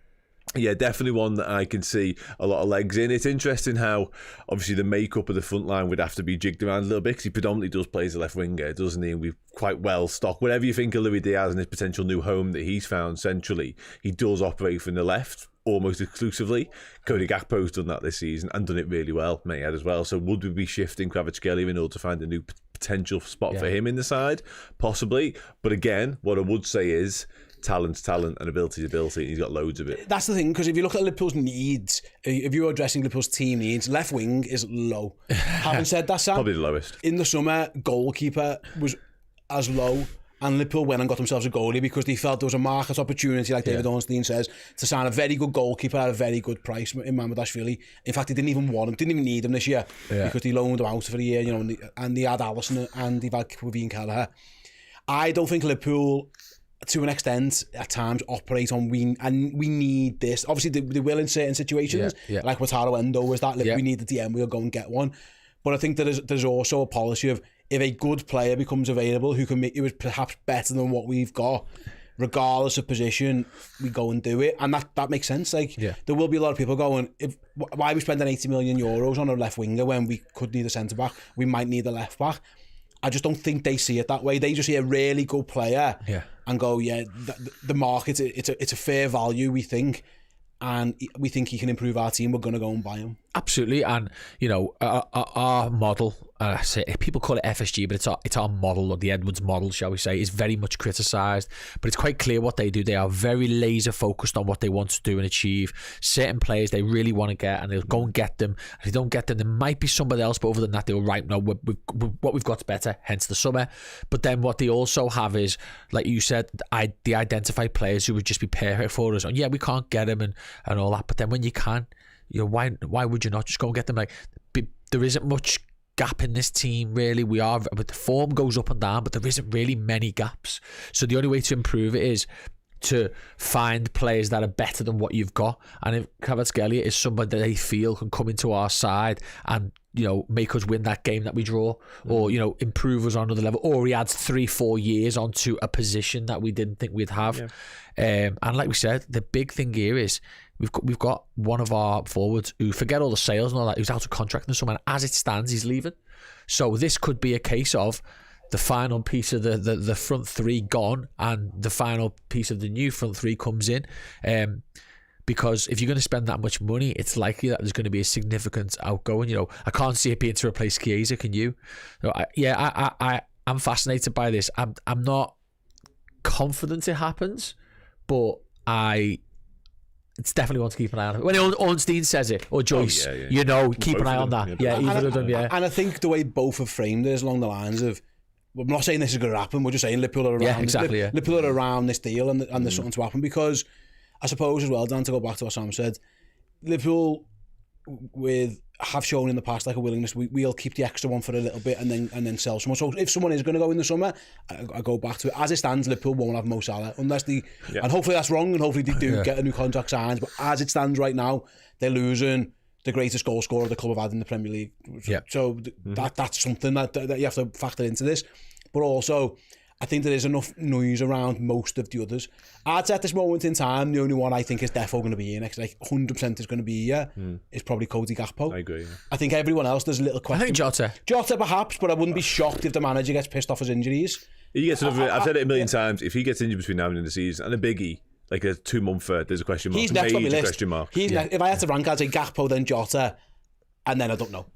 yeah, definitely one that I can see a lot of legs in. It's interesting how obviously the makeup of the front line would have to be jigged around a little bit, because he predominantly does play as a left winger, doesn't he? And we've quite well stocked. Whatever you think of Luis Diaz and his potential new home that he's found centrally, he does operate from the left almost exclusively. Cody Gakpo's done that this season and done it really well, may I add as well. So would we be shifting Kvaratskhelia in order to find a new potential spot for him in the side? Possibly. But again, what I would say is talent's talent and ability's ability, and he's got loads of it. That's the thing, because if you look at Liverpool's needs, if you're addressing Liverpool's team needs, left wing is low. Having said that, Sam, probably the lowest. In the summer, goalkeeper was as low, and Liverpool went and got themselves a goalie because they felt there was a market opportunity, like David Ornstein says, to sign a very good goalkeeper at a very good price in Mamardashvili. In fact, they didn't even want him, didn't even need him this year, because they loaned him out for a year, you know, and they had Alisson and they've had Kevin Kelleher. I don't think Liverpool, to an extent, at times operate on we need this. Obviously, they will in certain situations, like Wataru Endo was that. We need the DM, we'll go and get one. But I think there's also a policy of, if a good player becomes available who can make it perhaps better than what we've got, regardless of position, we go and do it, and that makes sense. Like, there will be a lot of people going, why are we spending €80 million on a left winger when we could need a centre back? We might need a left back. I just don't think they see it that way. They just see a really good player and go, the market, it's a fair value, we think, and we think he can improve our team. We're going to go and buy him. Absolutely. And you know, our model, people call it FSG, but it's our model, or the Edwards model, shall we say, is very much criticised, but it's quite clear what they do. They are very laser focused on what they want to do and achieve. Certain players they really want to get, and they'll go and get them. If they don't get them, there might be somebody else, but other than that, they'll no, what we've got's better, hence the summer. But then what they also have is, like you said, they identify players who would just be perfect for us. And yeah, we can't get them and all that, but then when you can, you know, why would you not just go and get them? Like, there isn't much gap in this team, really. But the form goes up and down, but there isn't really many gaps. So the only way to improve it is to find players that are better than what you've got. And if Kvaratskhelia is somebody that they feel can come into our side and, make us win that game that we draw, or, improve us on another level, or he adds 3-4 years onto a position that we didn't think we'd have. Yeah. And like we said, the big thing here is we've got one of our forwards who, forget all the sales and all that, who's out of contract and so on. As it stands, he's leaving. So this could be a case of the final piece of the front three gone, and the final piece of the new front three comes in. Because if you're going to spend that much money, it's likely that there's going to be a significant outgoing. I can't see it being to replace Chiesa. Can you? I'm fascinated by this. I'm not confident it happens, but it's definitely one to keep an eye on. When Ornstein says it, or Joyce, keep an eye on that. Yeah, either of them. Yeah, and I think the way both have framed it is along the lines of, I'm not saying this is going to happen. We're just saying Liverpool are around. Yeah, exactly. Liverpool are around this deal, and there's something to happen, because I suppose as well, Dan, to go back to what Sam said, Liverpool have shown in the past like a willingness. We'll keep the extra one for a little bit and then sell someone. So if someone is going to go in the summer, I go back to it. As it stands, Liverpool won't have Mo Salah unless and hopefully that's wrong, and hopefully they do get a new contract signed. But as it stands right now, they're losing the greatest goal scorer the club have had in the Premier League. So that's something that you have to factor into this. But also, I think there is enough noise around most of the others. I'd say at this moment in time, the only one I think is definitely going to be here next, like 100% is going to be here, is probably Cody Gakpo. I agree. Yeah. I think everyone else, there's a little question. I think Jota perhaps, but I wouldn't be shocked if the manager gets pissed off his injuries. I've said it a million times, if he gets injured between now and the end of the season, and a biggie, like a 2-monther, there's a question mark. He's next on my list. Question mark. Next. If I had to rank, I'd say Gakpo, then Jota, and then I don't know.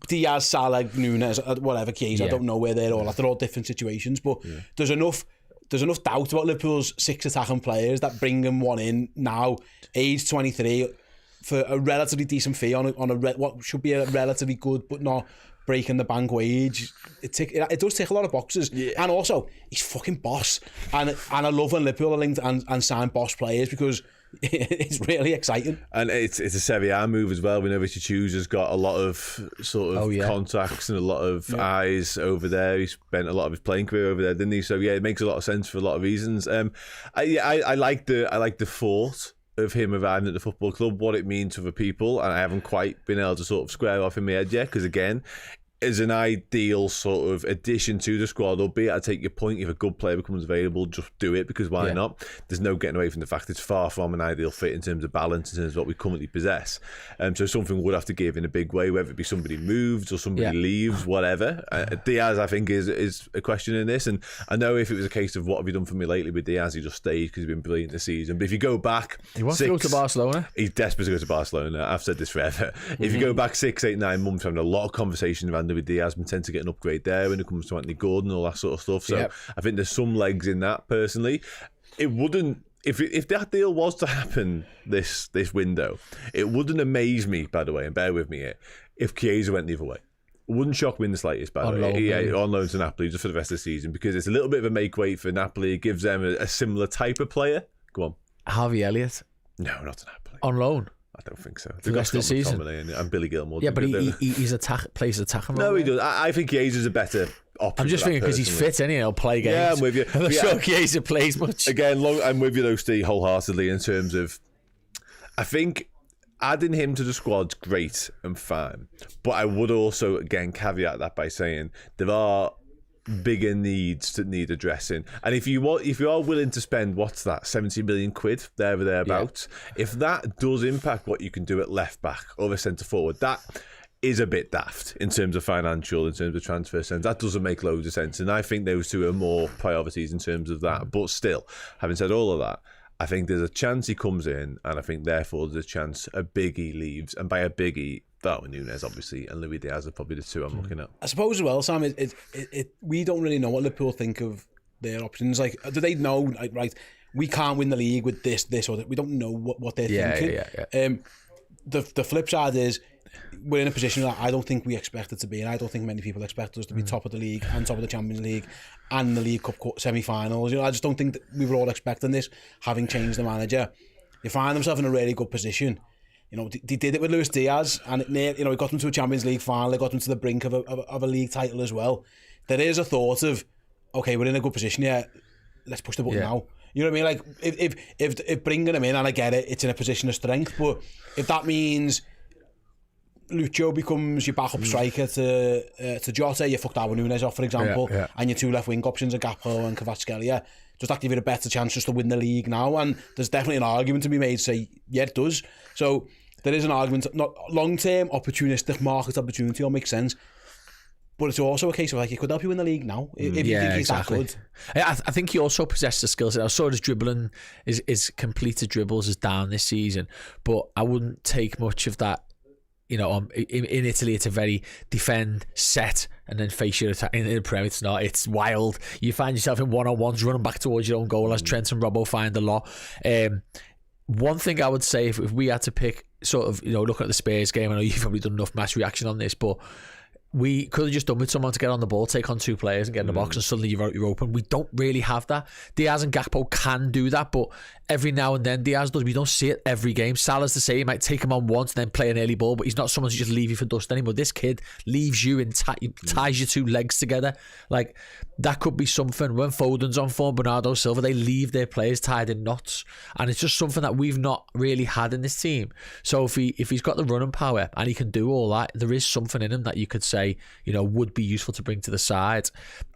Diaz, Salah, Nunes, whatever, Chiesa, I don't know where they're all at. They're all different situations, but there's enough doubt about Liverpool's 6 attacking players that bring them one in now, age 23, for a relatively decent fee on what should be a relatively good but not breaking the bank wage. It does tick a lot of boxes, and also he's fucking boss, and I love when Liverpool are linked and sign boss players, because it's really exciting. And it's a Serie A move as well. We know Richard Hughes has got a lot of sort of contacts and a lot of eyes over there. He spent a lot of his playing career over there, didn't he? So it makes a lot of sense for a lot of reasons. I like the thought of him arriving at the football club, what it means to other people, and I haven't quite been able to sort of square off in my head yet, because again, is an ideal sort of addition to the squad, albeit I take your point, if a good player becomes available, just do it, because why not? There's no getting away from the fact it's far from an ideal fit in terms of balance, in terms of what we currently possess. So something would have to give in a big way, whether it be somebody moves or somebody leaves, whatever. Diaz, I think, is a question in this, and I know if it was a case of what have you done for me lately with Diaz, he just stayed because he's been brilliant this season. But if you go back, he wants to go to Barcelona. He's desperate to go to Barcelona. I've said this forever. If you go back 6, 8, 9 months, having a lot of conversation around with Diaz, we tend to get an upgrade there when it comes to Anthony Gordon and all that sort of stuff. So I think there's some legs in that personally. It wouldn't, if that deal was to happen this window, it wouldn't amaze me, by the way, and bear with me here, if Chiesa went the other way. It wouldn't shock me in the slightest, by the way. On loan to Napoli just for the rest of the season, because it's a little bit of a make weight for Napoli. It gives them a similar type of player. Go on. Harvey Elliott. No, not to Napoli. On loan. I don't think so. The rest of the season. And Billy Gilmore. Yeah, but he's plays attacking. No, he does. I think Chiesa's a better option. I'm just thinking because he's fit, isn't he? He'll play games. Yeah, I'm with you. I'm not sure Chiesa plays much. Again, I'm with you though, Steve, wholeheartedly in terms of, I think adding him to the squad's great and fine, but I would also again caveat that by saying there are bigger needs that need addressing, and if you are willing to spend, what's that, 70 million quid there or thereabouts, if that does impact what you can do at left back or a centre forward, that is a bit daft in terms of financial, in terms of transfer sense. That doesn't make loads of sense, and I think those two are more priorities in terms of that. But still, having said all of that, I think there's a chance he comes in, and I think therefore there's a chance a biggie leaves, and by a biggie, Darwin Núñez obviously and Luis Diaz are probably the two I'm looking at. I suppose as well, Sam, we don't really know what Liverpool think of their options. Like, do they know, like, right, we can't win the league with this or that? We don't know what they're thinking. Yeah. The flip side is, we're in a position that I don't think we expect it to be, and I don't think many people expect us to be top of the league and top of the Champions League and the League Cup semi-finals. I just don't think that we were all expecting this, having changed the manager. They find themselves in a really good position. They did it with Luis Diaz, and it got them to a Champions League final. It got them to the brink of a league title as well. There is a thought of, okay, we're in a good position here. Let's push the button now. You know what I mean? Like if bringing him in, and I get it, it's in a position of strength, but if that means Lucho becomes your backup striker to Jota, you fucked Darwin Núñez off, for example, and your two left wing options are Gakpo and Kvaratskhelia, does that give you a better chance just to win the league now? And there's definitely an argument to be made to say, yeah, it does. So there is an argument, not long-term, opportunistic market opportunity, all makes sense. But it's also a case of, like, it could help you win the league now, if you think he's that good. I think he also possesses the skill set. I saw his dribbling, his completed dribbles is down this season, but I wouldn't take much of that. You know, in Italy, it's a very defend, set, and then face your attack. In the Premier, it's not. It's wild. You find yourself in one-on-ones running back towards your own goal, as Trent and Robbo find a lot. One thing I would say, if we had to pick, sort of, you know, looking at the Spurs game, I know you've probably done enough mass reaction on this, but we could have just done with someone to get on the ball, take on two players and get in the box, and suddenly you're open. We don't really have that. Diaz and Gakpo can do that, but every now and then Diaz does. We don't see it every game. Salah's the same. He might take him on once and then play an early ball, but he's not someone to just leave you for dust anymore. This kid leaves you and ties your two legs together. Like, that could be something. When Foden's on form, Bernardo Silva, they leave their players tied in knots, and it's just something that we've not really had in this team. So if he's got the running power and he can do all that, there is something in him that you could say, you know, would be useful to bring to the side.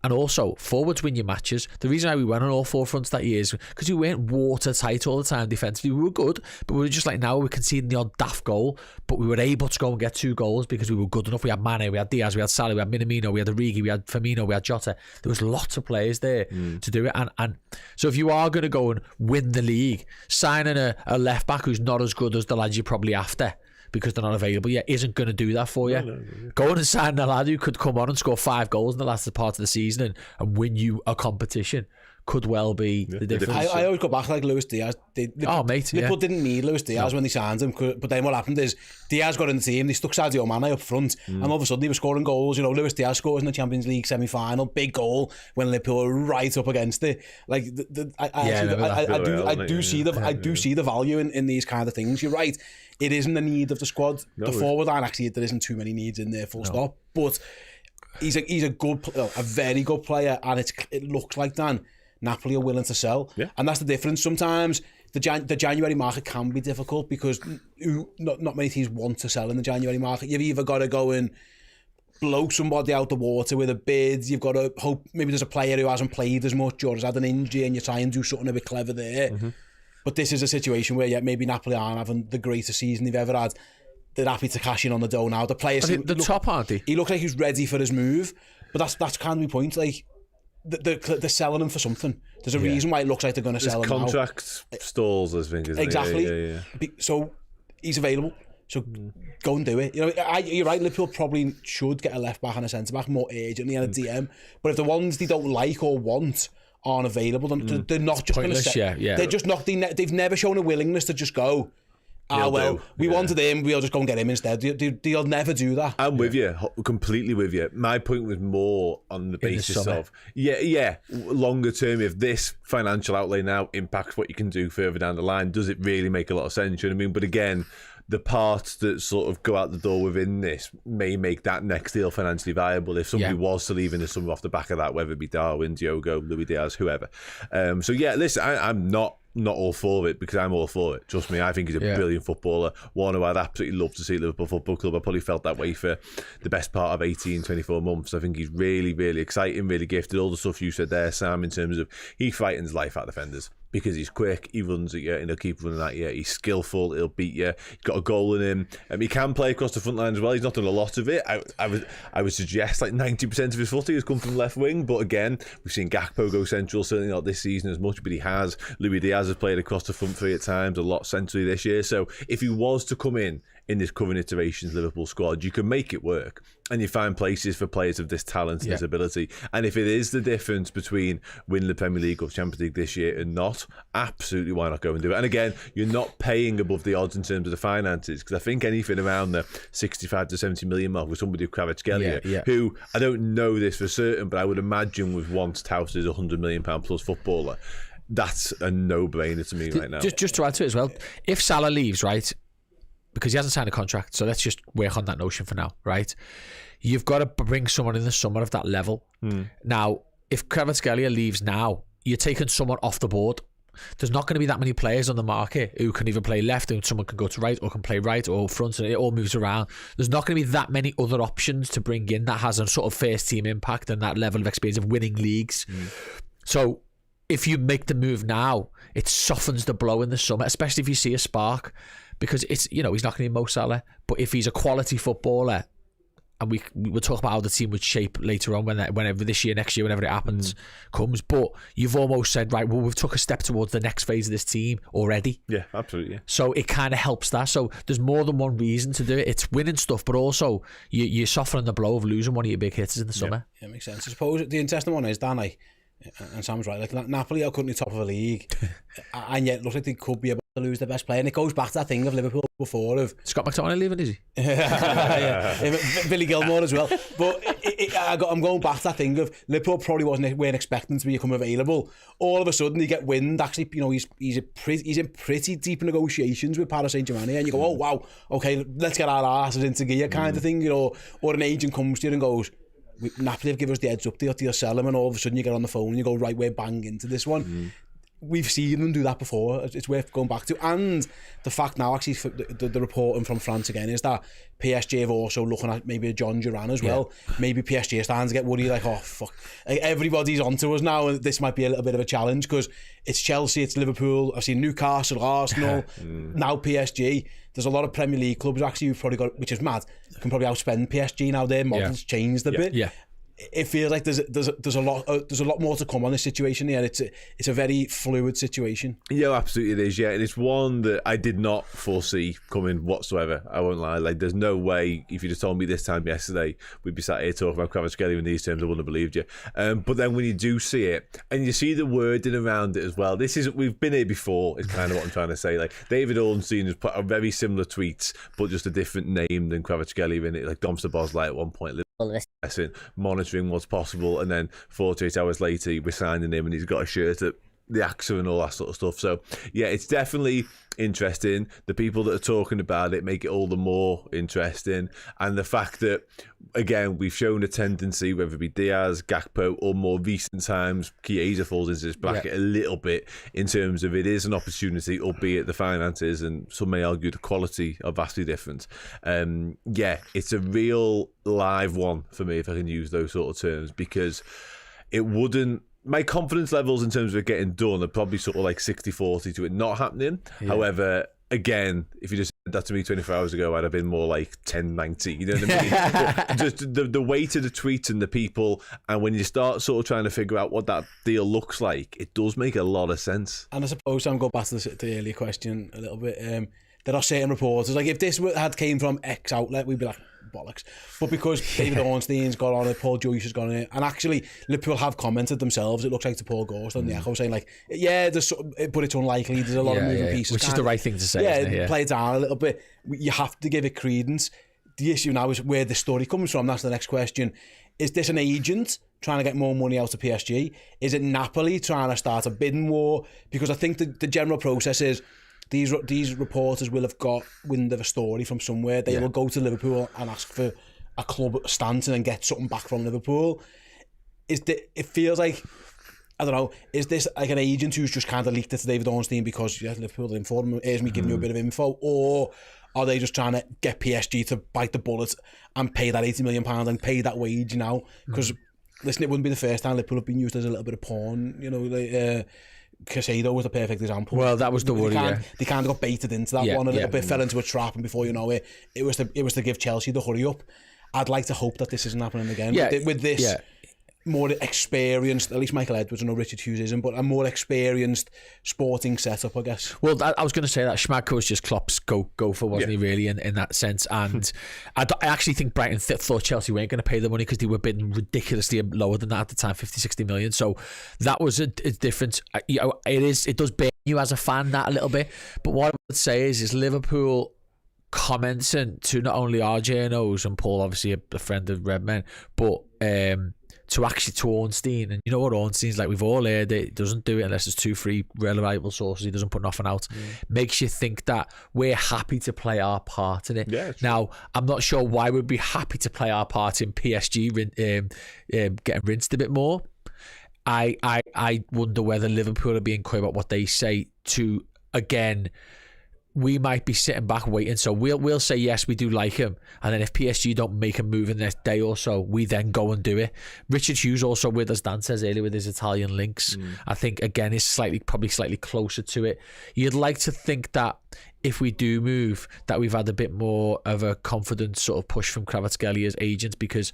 And also, forwards win your matches. The reason why we went on all four fronts that year is because we weren't watertight all the time defensively. We were good, but we were just like, now we're conceding the odd daft goal, but we were able to go and get 2 goals because we were good enough. We had Mane, we had Diaz, we had Salah, we had Minamino, we had Origi, we had Firmino, we had Jota. There was lots of players there to do it. And so if you are going to go and win the league, signing a left back who's not as good as the lads you're probably after, because they're not available yet, isn't going to do that for you. No. Going and signing a lad who could come on and score 5 goals in the last part of the season and win you a competition could well be the difference. I always go back to, like, Luis Diaz. Liverpool didn't need Luis Diaz when they signed him, but then what happened is Diaz got in the team, they stuck Sadio Mane up front, and all of a sudden he was scoring goals. You know, Luis Diaz scores in the Champions League semi-final, big goal when Liverpool were right up against it. Like, I do see the value in these kind of things. You're right. It isn't the need of the squad. The forward line, actually, there isn't too many needs in there, full stop. But he's a very good player, and it looks like, Dan, Napoli are willing to sell. Yeah. And that's the difference. Sometimes the January market can be difficult because not many teams want to sell in the January market. You've either got to go and blow somebody out the water with a bid. You've got to hope maybe there's a player who hasn't played as much or has had an injury, and you try and do something a bit clever there. Mm-hmm. But this is a situation where, maybe Napoli aren't having the greatest season they've ever had. They're happy to cash in on the dough now. The players, top, aren't they? He looks like he's ready for his move, but that's kind of my point. Like, they're selling him for something. There's a reason why it looks like they're going to sell him now. Contract stalls, I think, isn't exactly. It? Yeah. So he's available. So go and do it. You know, you're right. Liverpool probably should get a left back and a centre back more urgently and a DM. But if the ones they don't like or want aren't available, then they're not just going to sell. Yeah. They're just not. They've never shown a willingness to just go, we wanted him, we'll just go and get him instead. They'll never do that. I'm with you, completely with you. My point was more on the basis of, longer term, if this financial outlay now impacts what you can do further down the line, does it really make a lot of sense? You know what I mean? But again, the parts that sort of go out the door within this may make that next deal financially viable if somebody was to leave in the summer off the back of that, whether it be Darwin, Diogo, Luis Diaz, whoever. Listen, I'm not all for it because I'm all for it. Trust me, I think he's a brilliant footballer. One who I'd absolutely love to see at Liverpool Football Club. I probably felt that way for the best part of 18, 24 months. I think he's really, really exciting, really gifted. All the stuff you said there, Sam, in terms of he frightens life out of defenders because he's quick, he runs at you, and he'll keep running at you. He's skillful, he'll beat you. He's got a goal in him. He can play across the front line as well. He's not done a lot of it. I would suggest like 90% of his footy has come from left wing, but again, we've seen Gakpo go central, certainly not this season as much, but he has. Luis Diaz has played across the front 3 at times, a lot centrally this year. So if he was to come in this current iteration's Liverpool squad, you can make it work, and you find places for players of this talent and this ability. And if it is the difference between winning the Premier League or Champions League this year and not, absolutely, why not go and do it? And again, you're not paying above the odds in terms of the finances, because I think anything around the 65 to 70 million mark with somebody of Kvaratskhelia, who I don't know this for certain, but I would imagine was once touted as £100 million plus footballer. That's a no-brainer to me right now. Just to add to it as well, if Salah leaves, right, because he hasn't signed a contract, so let's just work on that notion for now, right? You've got to bring someone in the summer of that level. Now, if Kvaratskhelia leaves now, you're taking someone off the board, there's not going to be that many players on the market who can either play left and someone can go to right, or can play right or front, and it all moves around. There's not going to be that many other options to bring in that has a sort of first team impact and that level of experience of winning leagues. So if you make the move now, it softens the blow in the summer, especially if you see a spark, because it's, you know, he's not going to be Mo Salah, but if he's a quality footballer, and we'll talk about how the team would shape later on whenever this year, next year, whenever it happens comes. But you've almost said, right, well, we've took a step towards the next phase of this team already. Yeah, absolutely. So it kind of helps that. So there's more than one reason to do it. It's winning stuff, but also you're softening the blow of losing one of your big hitters in the summer. Yeah, makes sense. I suppose the interesting one is, Danny, and Sam's right, like Napoli are currently top of the league, and yet it looks like they could be about to lose their best player. And it goes back to that thing of Liverpool before of Scott McTominay leaving, is he? yeah. Billy Gilmore as well. But I'm going back to that thing of Liverpool probably weren't expecting to become available. All of a sudden, you get wind. Actually, you know, he's in pretty deep negotiations with Paris Saint-Germain, and you go, oh wow, okay, let's get our asses into gear, kind of thing, you know. Or an agent comes to you and goes, Napoli have given us the heads up deal to sell him, and all of a sudden you get on the phone and you go, right, we're bang into this one. We've seen them do that before. It's worth going back to. And the fact now, actually, the reporting from France again is that PSG have also looking at maybe a John Duran as well. Maybe PSG are starting to get worried, like, oh fuck, like, everybody's onto us now, and this might be a little bit of a challenge because it's Chelsea, it's Liverpool. I've seen Newcastle, Arsenal, now PSG. There's a lot of Premier League clubs actually who've probably got, which is mad, can probably outspend PSG now. Their models changed a bit. Yeah. It feels like there's a lot more to come on this situation here. It's a very fluid situation. Yeah, absolutely it is. Yeah, and it's one that I did not foresee coming whatsoever. I won't lie. Like, there's no way, if you just told me this time yesterday we'd be sat here talking about Kvaratskhelia in these terms, I wouldn't have believed you. But then when you do see it and you see the wording around it as well, we've been here before. Is kind of what I'm trying to say. Like, David Ornstein has put a very similar tweets, but just a different name than Kvaratskhelia in it. Like Dumpster Bosley at one point. Monitoring what's possible, and then 48 hours later we're signing him and he's got a shirt at the AXA and all that sort of stuff. So yeah, it's definitely interesting. The people that are talking about it make it all the more interesting, and the fact that, again, we've shown a tendency, whether it be Diaz, Gakpo, or more recent times Chiesa falls into this bracket a little bit, in terms of it is an opportunity, albeit the finances and some may argue the quality are vastly different. Yeah, it's a real live one for me, if I can use those sort of terms, because it wouldn't, my confidence levels in terms of it getting done are probably sort of like 60-40 to it not happening. However, again, if you just said that to me 24 hours ago, I'd have been more like 10-90, you know what I mean? But just the weight of the tweets and the people, and when you start sort of trying to figure out what that deal looks like, it does make a lot of sense. And I suppose I'm going back to the earlier question a little bit. There are certain reporters, like if this had came from X outlet, we'd be like, bollocks. But because David Ornstein's got on it, Paul Joyce has got on it, and actually Liverpool have commented themselves, it looks like, to Paul Gorst on the Echo, saying like, yeah, but it's unlikely, there's a lot of moving pieces. Which is the right thing to say. Play it down a little bit. You have to give it credence. The issue now is where the story comes from. That's the next question. Is this an agent trying to get more money out of PSG? Is it Napoli trying to start a bidding war? Because I think the general process is these reporters will have got wind of a story from somewhere. They will go to Liverpool and ask for a club stance and then get something back from Liverpool. It feels like, I don't know, is this like an agent who's just kind of leaked it to David Ornstein because Liverpool informed him, here's me giving you a bit of info, or are they just trying to get PSG to bite the bullet and pay that £80 million and pay that wage now? Because listen, it wouldn't be the first time Liverpool have been used as a little bit of pawn, you know, like, Casado was the perfect example. Well, that was the worry. They kind of got baited into that one a little bit, fell into a trap, and before you know it, it was to give Chelsea the hurry up. I'd like to hope that this isn't happening again. With this more experienced, at least Michael Edwards, I know Richard Hughes isn't, but a more experienced sporting setup, I guess. Well, I was going to say that Schmadko's just Klopp's gopher, wasn't he, really, in that sense? And I actually think Brighton thought Chelsea weren't going to pay the money because they were bidding ridiculously lower than that at the time, 50-60 million. So that was a difference. It does burn you as a fan, that a little bit. But what I would say is Liverpool commenting to not only our JNOs and Paul, obviously a friend of Redmen, but to Ornstein. And you know what Ornstein's like, we've all heard it. He doesn't do it unless there's 2-3 reliable sources. He doesn't put nothing out. Makes you think that we're happy to play our part in it. Now, I'm not sure why we'd be happy to play our part in PSG getting rinsed a bit more. I wonder whether Liverpool are being coy about what they say to, again, we might be sitting back waiting. So we'll say, yes, we do like him. And then if PSG don't make a move in the next day or so, we then go and do it. Richard Hughes also with, as Dan says earlier, with his Italian links, I think, again, is probably slightly closer to it. You'd like to think that if we do move, that we've had a bit more of a confident sort of push from Kvaratskhelia's agent, because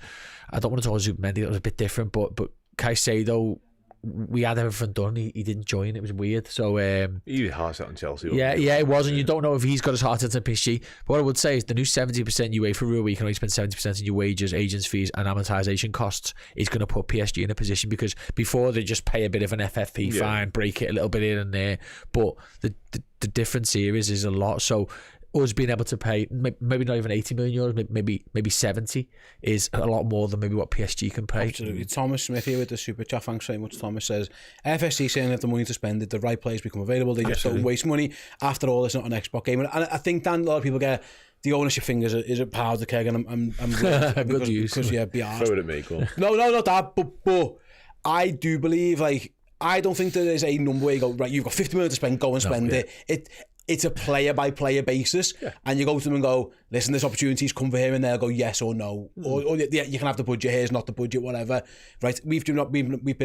I don't want to talk about Zubimendi, that was a bit different, but Caicedo, we had everything done. He didn't join. It was weird. So he was hard set on Chelsea. Yeah, it was, and you don't know if he's got his heart set on PSG. But what I would say is the new 70% UEFA rule, where you can only spend 70% of your wages, agents' fees, and amortization costs, is going to put PSG in a position, because before they just pay a bit of an FFP fine, break it a little bit here and there. But the difference here is a lot. So us being able to pay maybe not even 80 million euros, maybe 70 is a lot more than maybe what PSG can pay. Absolutely. Thomas Smith here with the super chat. Thanks very much, Thomas. Says FSC saying they have the money to spend it, the right players become available, they just don't waste money. After all, it's not an Xbox game. And I think, Dan, a lot of people get the ownership thing is a powder keg, and I'm good use. Because be arsed. Throw it at me, cool. No, not that, but I do believe, like, I don't think there is a number where you go, right, you've got 50 million to spend, go and spend it. It's a player-by-player basis, and you go to them and go, listen, this opportunity's come for him, and they'll go yes or no. Or yeah, you can have the budget, here's not the budget, whatever. Right, we've been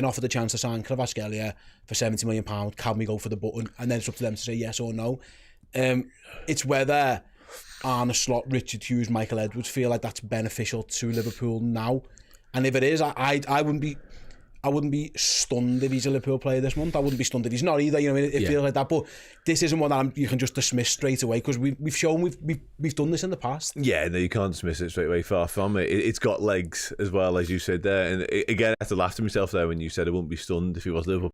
offered the chance to sign Kvaratskhelia for £70 million. Can we go for the button? And then it's up to them to say yes or no. It's whether Arne Slot, Richard Hughes, Michael Edwards feel like that's beneficial to Liverpool now. And if it is, I wouldn't be stunned if he's a Liverpool player this month. I wouldn't be stunned if he's not either. You know, it feels like that. But this isn't one that you can just dismiss straight away, because we've shown we've done this in the past. Yeah, no, you can't dismiss it straight away. Far from it. It's got legs as well, as you said there. And again, I had to laugh to myself there when you said I wouldn't be stunned if he was Liverpool.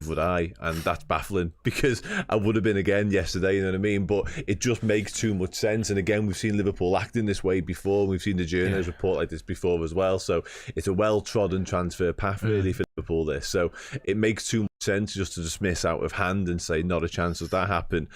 Would I? And that's baffling, because I would have been again yesterday, you know what I mean? But it just makes too much sense. And again, we've seen Liverpool acting this way before. We've seen the journals report like this before as well. So it's a well-trodden transfer path really for Liverpool, this. So it makes too much sense just to dismiss out of hand and say not a chance does that happen.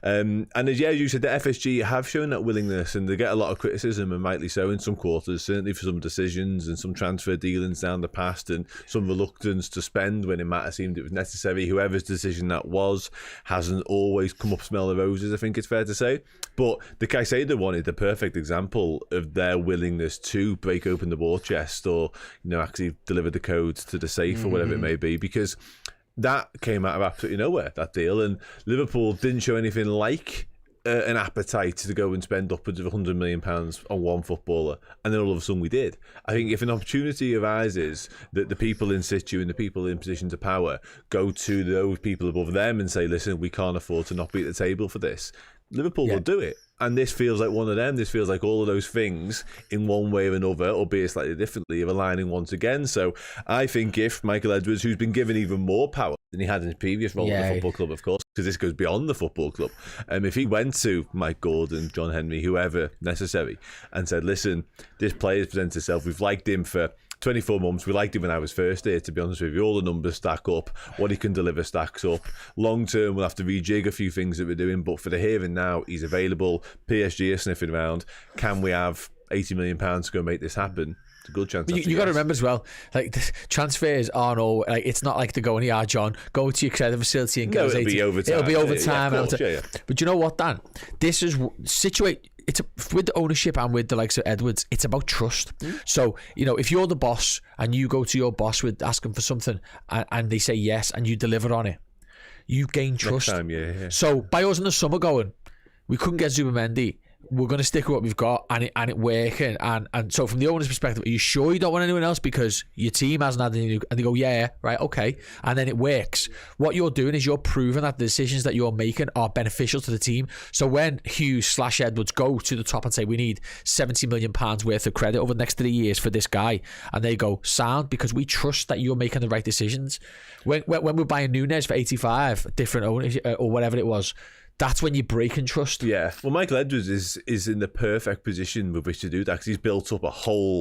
And as you said, the FSG have shown that willingness, and they get a lot of criticism, and rightly so, in some quarters, certainly for some decisions and some transfer dealings down the past, and some reluctance to spend when it might have seemed it was necessary. Whoever's decision that was hasn't always come up smell the roses, I think it's fair to say. But the Caicedo one is the perfect example of their willingness to break open the war chest, or actually deliver the codes to the safe or whatever it may be, because that came out of absolutely nowhere, that deal. And Liverpool didn't show anything like an appetite to go and spend upwards of £100 million on one footballer, and then all of a sudden we did. I think if an opportunity arises that the people in situ and the people in positions of power go to those people above them and say, listen, we can't afford to not be at the table for this, Liverpool will do it. And this feels like one of them. This feels like all of those things in one way or another, albeit slightly differently, are aligning once again. So I think if Michael Edwards, who's been given even more power than he had in his previous role in the football club, of course, because this goes beyond the football club, if he went to Mike Gordon, John Henry, whoever necessary, and said, listen, this player's presented himself, we've liked him for 24 months. We liked him when I was first here, to be honest with you. All the numbers stack up. What he can deliver stacks up. Long term, we'll have to rejig a few things that we're doing, but for the here and now, he's available. PSG are sniffing around. Can we have £80 million to go make this happen? It's a good chance. You got to remember as well, like, transfers aren't all, like, it's not like they're going, yeah, John, go to your credit facility and get us 80. It'll be overtime. It'll be overtime. Yeah, of course, yeah. But you know what, Dan? This is it's with the ownership and with the likes of Edwards, it's about trust. So, if you're the boss and you go to your boss with asking for something and they say yes and you deliver on it, you gain trust. Next time, yeah. So by us in the summer going, we couldn't get Zubimendi, we're going to stick with what we've got, and it working. And so from the owner's perspective, are you sure you don't want anyone else because your team hasn't had any? And they go, yeah, right, okay. And then it works. What you're doing is you're proving that the decisions that you're making are beneficial to the team. So when Hughes/Edwards go to the top and say, we need £70 million worth of credit over the next 3 years for this guy, and they go, sound, because we trust that you're making the right decisions. When we're buying Núñez for 85, different owners or whatever it was, that's when you're breaking trust. Yeah. Well, Michael Edwards is in the perfect position with which to do that, because he's built up a whole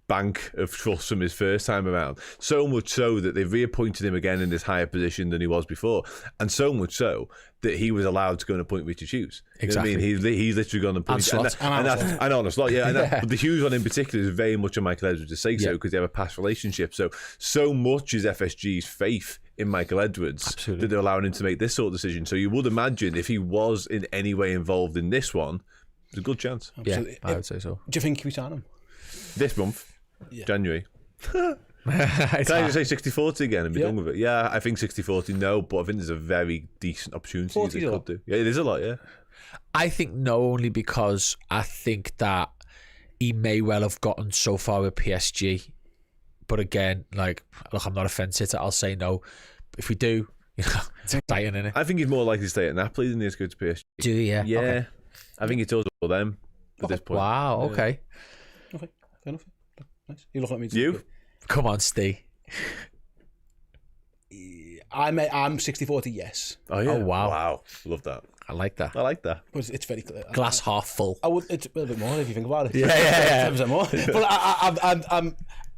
bank of trust from his first time around. So much so that they've reappointed him again in this higher position than he was before. And so much so that he was allowed to go and appoint Richard Hughes. Exactly. You know what I mean, he's literally gone and appointed. And on a slot, yeah. But the Hughes one in particular is very much on Michael Edwards to say so, because they have a past relationship. So much is FSG's faith in Michael Edwards that they're allowing him to make this sort of decision. So you would imagine if he was in any way involved in this one, there's a good chance. Absolutely. Yeah, I would say so. Do you think we sign him? This month, January. Can I just say 60-40 again and be done with it? Yeah, I think 60-40, no, but I think there's a very decent opportunity they could do. Yeah, it is a lot, yeah. I think no, only because I think that he may well have gotten so far with PSG. But again, like, look, I'm not a fence sitter. I'll say no. If we do, it's exciting, isn't it? I think he's more likely to stay at Napoli than he is to go to PSG. Do you? Yeah. Yeah. Okay. I think it's all for them at this point. Wow, okay. Okay, fair enough. Nice. You look at me. You? Come on, Steve. I'm 60-40, yes. Oh, yeah. Oh, wow. Wow. Love that. I like that. I like that. But it's very clear. Glass half full. It's a little bit more if you think about it. Yeah. 10% more. But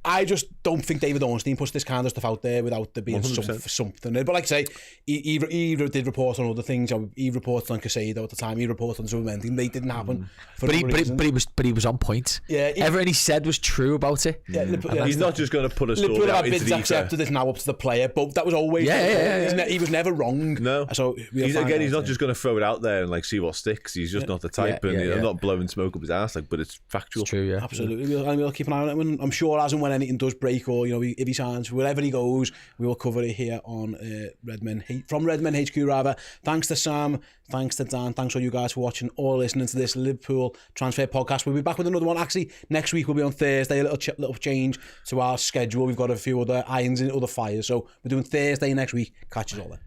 I just don't think David Ornstein puts this kind of stuff out there without there being something. But like I say, he did report on other things. He reported on Casado at the time. He reported on Zubimendi. They didn't happen. But he was on point. Yeah, everything he said was true about it. Yeah, he's not just going to put a story out into the accepted. It's now up to the player. But that was always. He was never wrong. No. So he's not just going to throw it out there and like see what sticks. He's just not the type, and not blowing smoke up his ass. But it's factual. It's true. Yeah, absolutely. We'll keep an eye on it. I'm sure as and when anything does break, or if he signs, wherever he goes, we will cover it here on Redmen HQ rather. Thanks to Sam, thanks to Dan, thanks all you guys for watching or listening to this Liverpool Transfer Podcast. We'll be back with another one. Actually, next week will be on Thursday. A little change to our schedule. We've got a few other irons in other fires, so we're doing Thursday next week. Catch us all then.